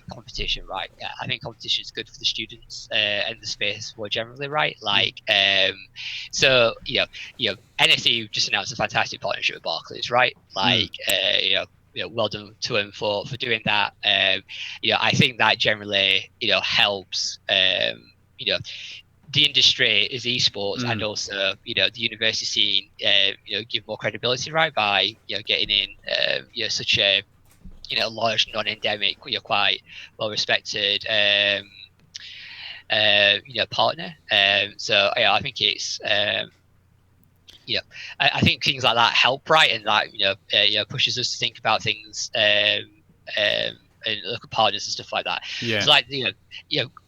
Speaker 2: competition, right? Yeah, I think competition is good for the students and the space more generally, right? Like, so NSE just announced a fantastic partnership with Barclays, right? Like, well done to him for doing that. I think that generally helps. The industry is esports, and also the university scene give more credibility, right, by getting in such a large non-endemic, quite well respected partner. So I think it's I think things like that help, right, and that pushes us to think about things and look at partners and stuff like that.
Speaker 1: Yeah.
Speaker 2: So like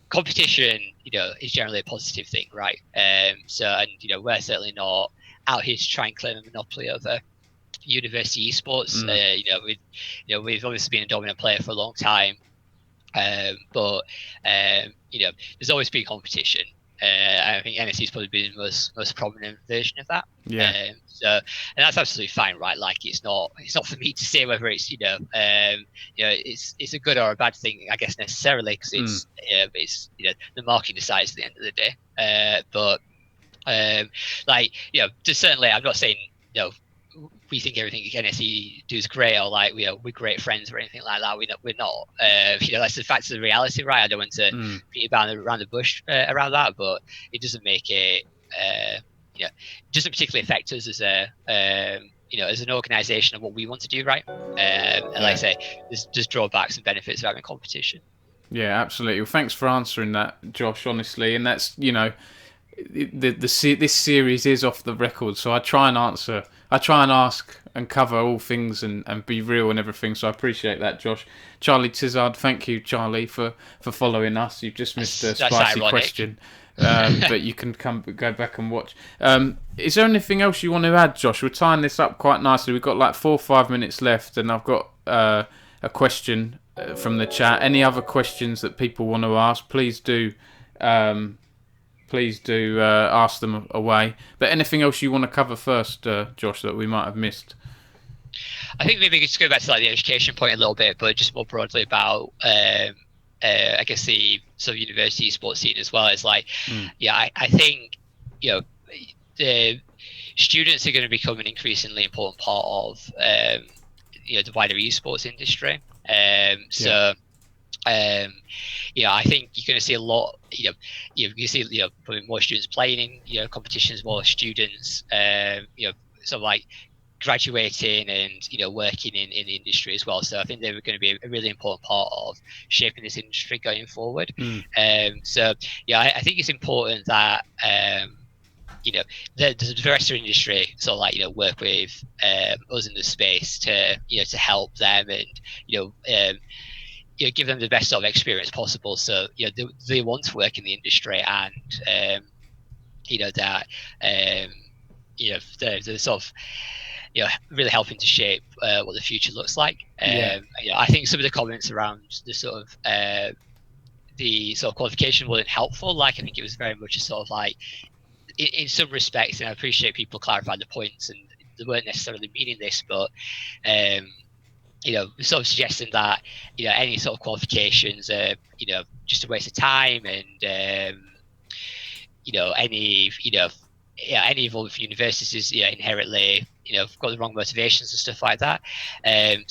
Speaker 2: competition, is generally a positive thing, right? So we're certainly not out here to try and claim a monopoly over university esports. We've obviously been a dominant player for a long time. But there's always been competition. I think NSC has probably been the most prominent version of that.
Speaker 1: Yeah.
Speaker 2: And that's absolutely fine, right? Like it's not for me to say whether it's it's a good or a bad thing, I guess necessarily, because it's the market decides at the end of the day. But just certainly, I'm not saying we think everything NSE do is great, or like we're great friends or anything like that. We're not. That's the fact of the reality, right? I don't want to beat around the bush around that, but it doesn't make it. It doesn't particularly affect us as as an organisation and what we want to do, right? And like I say, there's drawbacks and benefits of having competition.
Speaker 1: Yeah, absolutely. Well, thanks for answering that, Josh. Honestly, and that's this series is off the record, so I try and ask and cover all things and be real and everything. So I appreciate that, Josh. Charlie Tizard, thank you, Charlie, for following us. You've just missed a spicy question, but you can go back and watch. Is there anything else you want to add, Josh? We're tying this up quite nicely. We've got like 4 or 5 minutes left, and I've got a question from the chat. Any other questions that people want to ask, please do. Ask them away. But anything else you want to cover first, Josh, that we might have missed?
Speaker 2: I think maybe we could just go back to the education point a little bit, but just more broadly about, I guess the sort of university sports scene as well. Is like, I think the students are going to become an increasingly important part of the wider esports industry. I think you're going to see a lot. You see, probably more students playing in competitions, more students, sort of like graduating and working in the industry as well. So I think they're going to be a really important part of shaping this industry going forward. I think it's important that the rest of the industry sort of like work with us in the space to help them and give them the best sort of experience possible, so they want to work in the industry, and they're sort of really helping to shape what the future looks like. I think some of the comments around the sort of qualification weren't helpful. Like, I think it was very much a sort of like, in some respects, and I appreciate people clarifying the points, and they weren't necessarily meaning this, but sort of suggesting that any sort of qualifications are just a waste of time, and any involvement for universities is inherently got the wrong motivations and stuff like that. I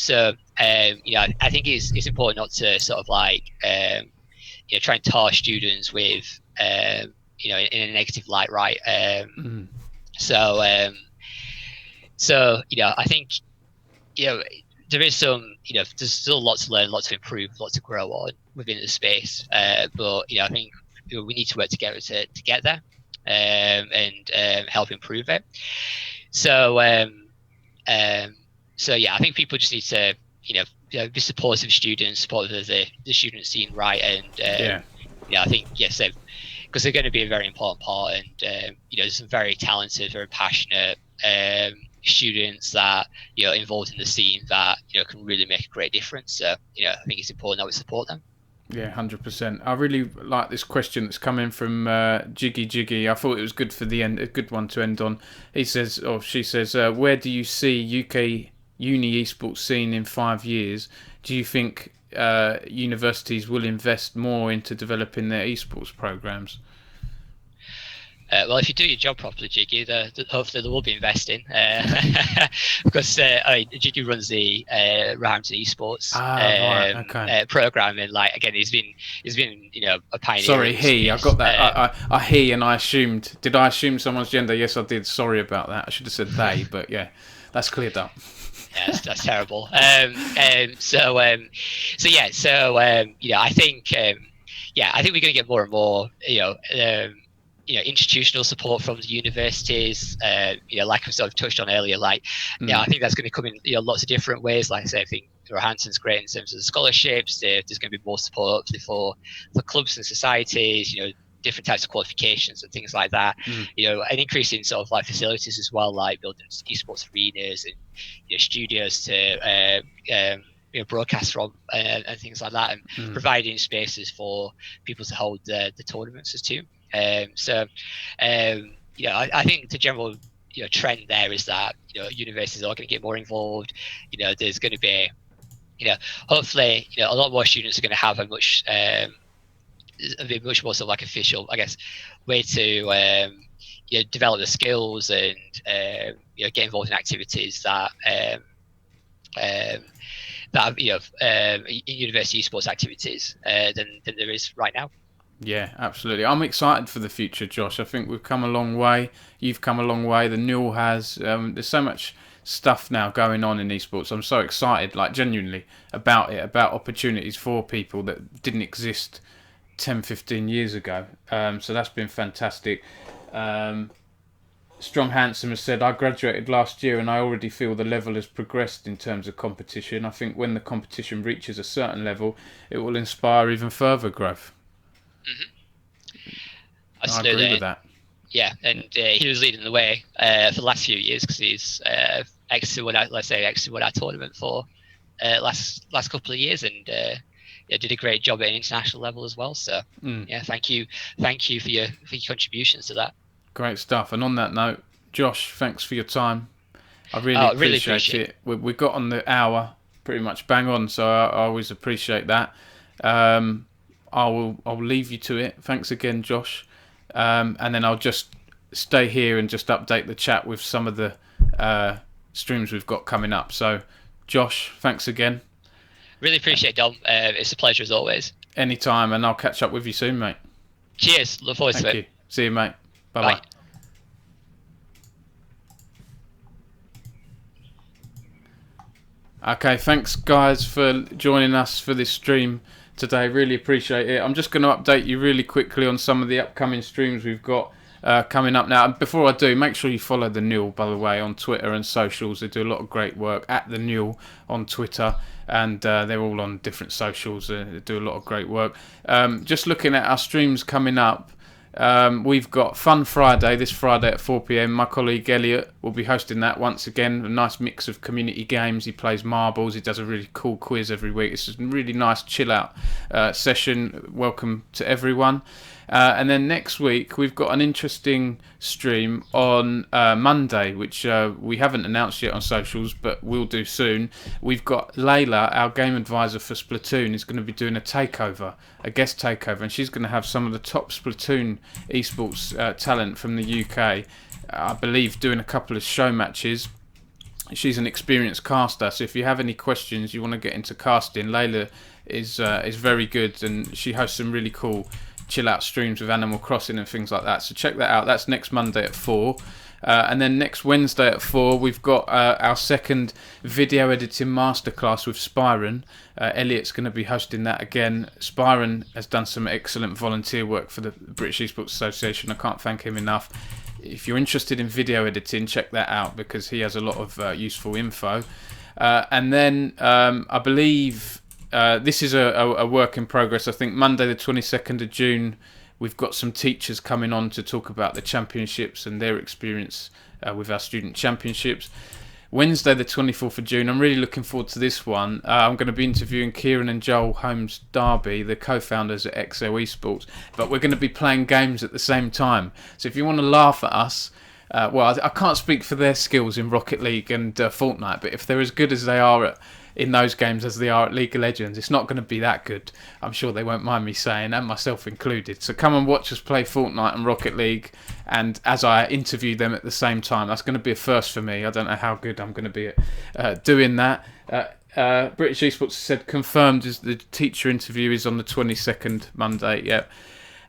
Speaker 2: think it's important not to sort of like try and tar students with in a negative light, right? I think there is some, there's still lots to learn, lots to improve, lots to grow on within the space. But I think we need to work together to get there and help improve it. I think people just need to, be supportive of students, supportive of the student scene, right? And I think because they're going to be a very important part, and there's some very talented, very passionate students that involved in the scene that can really make a great difference. So I think it's important that we support them.
Speaker 1: Yeah, 100%. I really like this question that's come in from Jiggy. I thought it was good for the end, a good one to end on. He says, or she says, where do you see UK uni esports scene in 5 years? Do you think universities will invest more into developing their esports programs?
Speaker 2: Well, if you do your job properly, Jiggy, hopefully there will be investing, because Jiggy runs the Rhymes Esports program, and like again, he's been a pioneer.
Speaker 1: Sorry, I got that. I he, and I assumed. Did I assume someone's gender? Yes, I did. Sorry about that. I should have said they, but yeah, that's cleared up.
Speaker 2: Yes, that's terrible. I think I think we're going to get more and more institutional support from the universities, like I sort of touched on earlier, like, I think that's going to come in lots of different ways. Like I say, I think Roehampton's great in terms of the scholarships. There's going to be more support for clubs and societies, different types of qualifications and things like that. An increase in sort of like facilities as well, like building esports arenas and studios to broadcast from and things like that, and providing spaces for people to hold the tournaments as too. I think the general trend there is that universities are going to get more involved. There's going to be hopefully a lot more students are going to have a much more sort of like official, I guess, way to develop the skills and get involved in activities that university sports activities than there is right now.
Speaker 1: Yeah, absolutely. I'm excited for the future, Josh. I think we've come a long way. You've come a long way. The NUEL has. There's so much stuff now going on in esports. I'm so excited, like genuinely, about it, about opportunities for people that didn't exist 10, 15 years ago. So that's been fantastic. Strong Handsome has said, I graduated last year and I already feel the level has progressed in terms of competition. I think when the competition reaches a certain level, it will inspire even further growth. I agree with that.
Speaker 2: Yeah, and he was leading the way for the last few years because he's exited won our tournament for last couple of years, and did a great job at an international level as well. So yeah, thank you for your contributions to that.
Speaker 1: Great stuff. And on that note, Josh, thanks for your time. I really appreciate it. We got on the hour pretty much bang on, so I always appreciate that. I'll leave you to it. Thanks again, Josh. And then I'll just stay here and just update the chat with some of the streams we've got coming up. So, Josh, thanks again.
Speaker 2: Really appreciate it, Dom. It's a pleasure as always.
Speaker 1: Anytime, and I'll catch up with you soon, mate.
Speaker 2: Cheers. Look forward to it.
Speaker 1: Thank you. See you, mate. Bye-bye. Okay, thanks, guys, for joining us for this stream today. Really appreciate it. I'm just going to update you really quickly on some of the upcoming streams we've got coming up now. And before I do, make sure you follow the NUEL, by the way, on Twitter and socials. They do a lot of great work at the NUEL on Twitter, and they're all on different socials. They do a lot of great work. Just looking at our streams coming up, we've got Fun Friday this Friday at 4 p.m. My colleague Elliot will be hosting that once again. A nice mix of community games. He plays marbles. He does a really cool quiz every week. It's a really nice chill out session. Welcome to everyone. And then next week we've got an interesting stream on Monday, which we haven't announced yet on socials, but we'll do soon. We've got Layla, our game advisor for Splatoon, is going to be doing a takeover, a guest takeover, and she's going to have some of the top Splatoon esports talent from the UK, I believe, doing a couple of show matches. She's an experienced caster, so if you have any questions, you want to get into casting, Layla is very good, and she hosts some really cool chill out streams with Animal Crossing and things like that, so check that out. That's next Monday at 4, and then next Wednesday at 4 we've got our second video editing masterclass with Spyron. Elliot's going to be hosting that again. Spyron has done some excellent volunteer work for the British Esports Association. I can't thank him enough. If you're interested in video editing, check that out because he has a lot of useful info. And then I believe this is a work in progress. I think Monday the 22nd of June we've got some teachers coming on to talk about the championships and their experience with our student championships. Wednesday the 24th of June, I'm really looking forward to this one. I'm going to be interviewing Kieran and Joel Holmes-Darby, the co-founders at XO Esports, but we're going to be playing games at the same time. So if you want to laugh at us, I can't speak for their skills in Rocket League and Fortnite, but if they're as good as they are in those games as they are at League of Legends, it's not going to be that good. I'm sure they won't mind me saying, and myself included. So come and watch us play Fortnite and Rocket League, and as I interview them at the same time. That's going to be a first for me. I don't know how good I'm going to be at doing that. British Esports said confirmed as the teacher interview is on the 22nd Monday. Yep.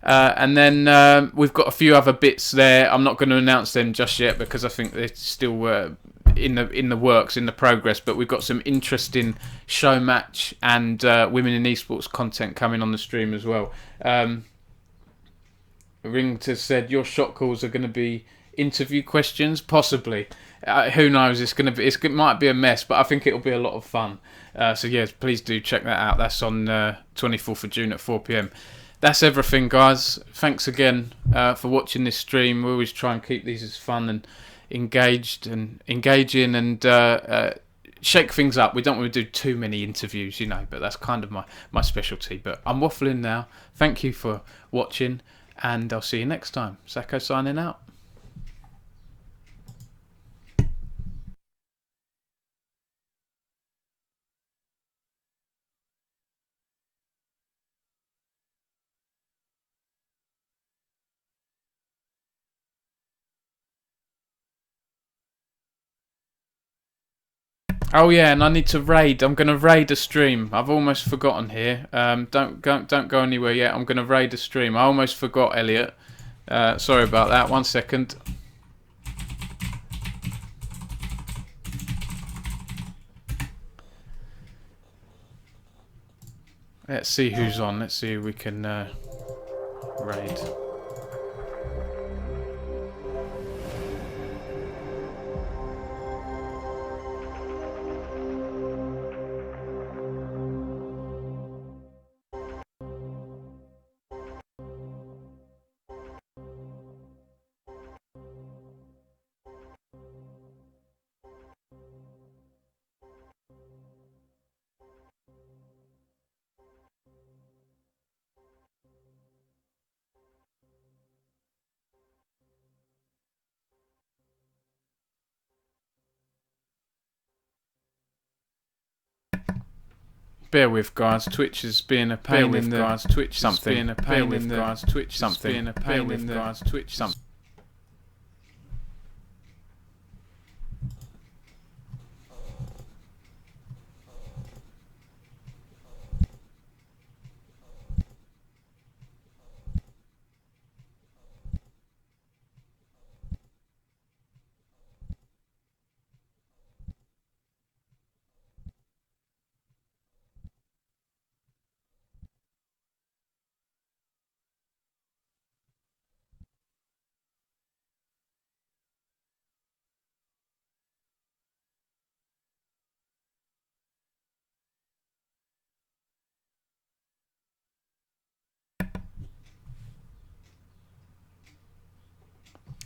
Speaker 1: And then we've got a few other bits there. I'm not going to announce them just yet because I think they're still in the works, in the progress. But we've got some interesting show match and women in esports content coming on the stream as well. Ringter said your shot calls are going to be interview questions, possibly. Who knows? It might be a mess, but I think it'll be a lot of fun. So yes, please do check that out. That's on 24th of June at 4 p.m. That's everything, guys. Thanks again for watching this stream. We always try and keep these as fun and engaging and shake things up. We don't want to do too many interviews, you know, but that's kind of my specialty. But I'm waffling now. Thank you for watching, and I'll see you next time. Sacco signing out. Oh yeah, and I need to raid. I'm gonna raid a stream. I've almost forgotten here. Don't go anywhere yet. I'm gonna raid a stream. I almost forgot, Elliot. Sorry about that. 1 second. Let's see who's on. Let's see who we can raid. Bear with, guys. Twitch is being a pain in the guys. Twitch something. Being a pain in the guys. Twitch something. Being a pain in the guys. Twitch something.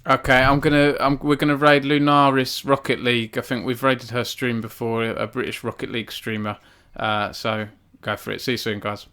Speaker 1: Okay, we're gonna raid Lunaris Rocket League. I think we've raided her stream before, a British Rocket League streamer. So go for it. See you soon, guys.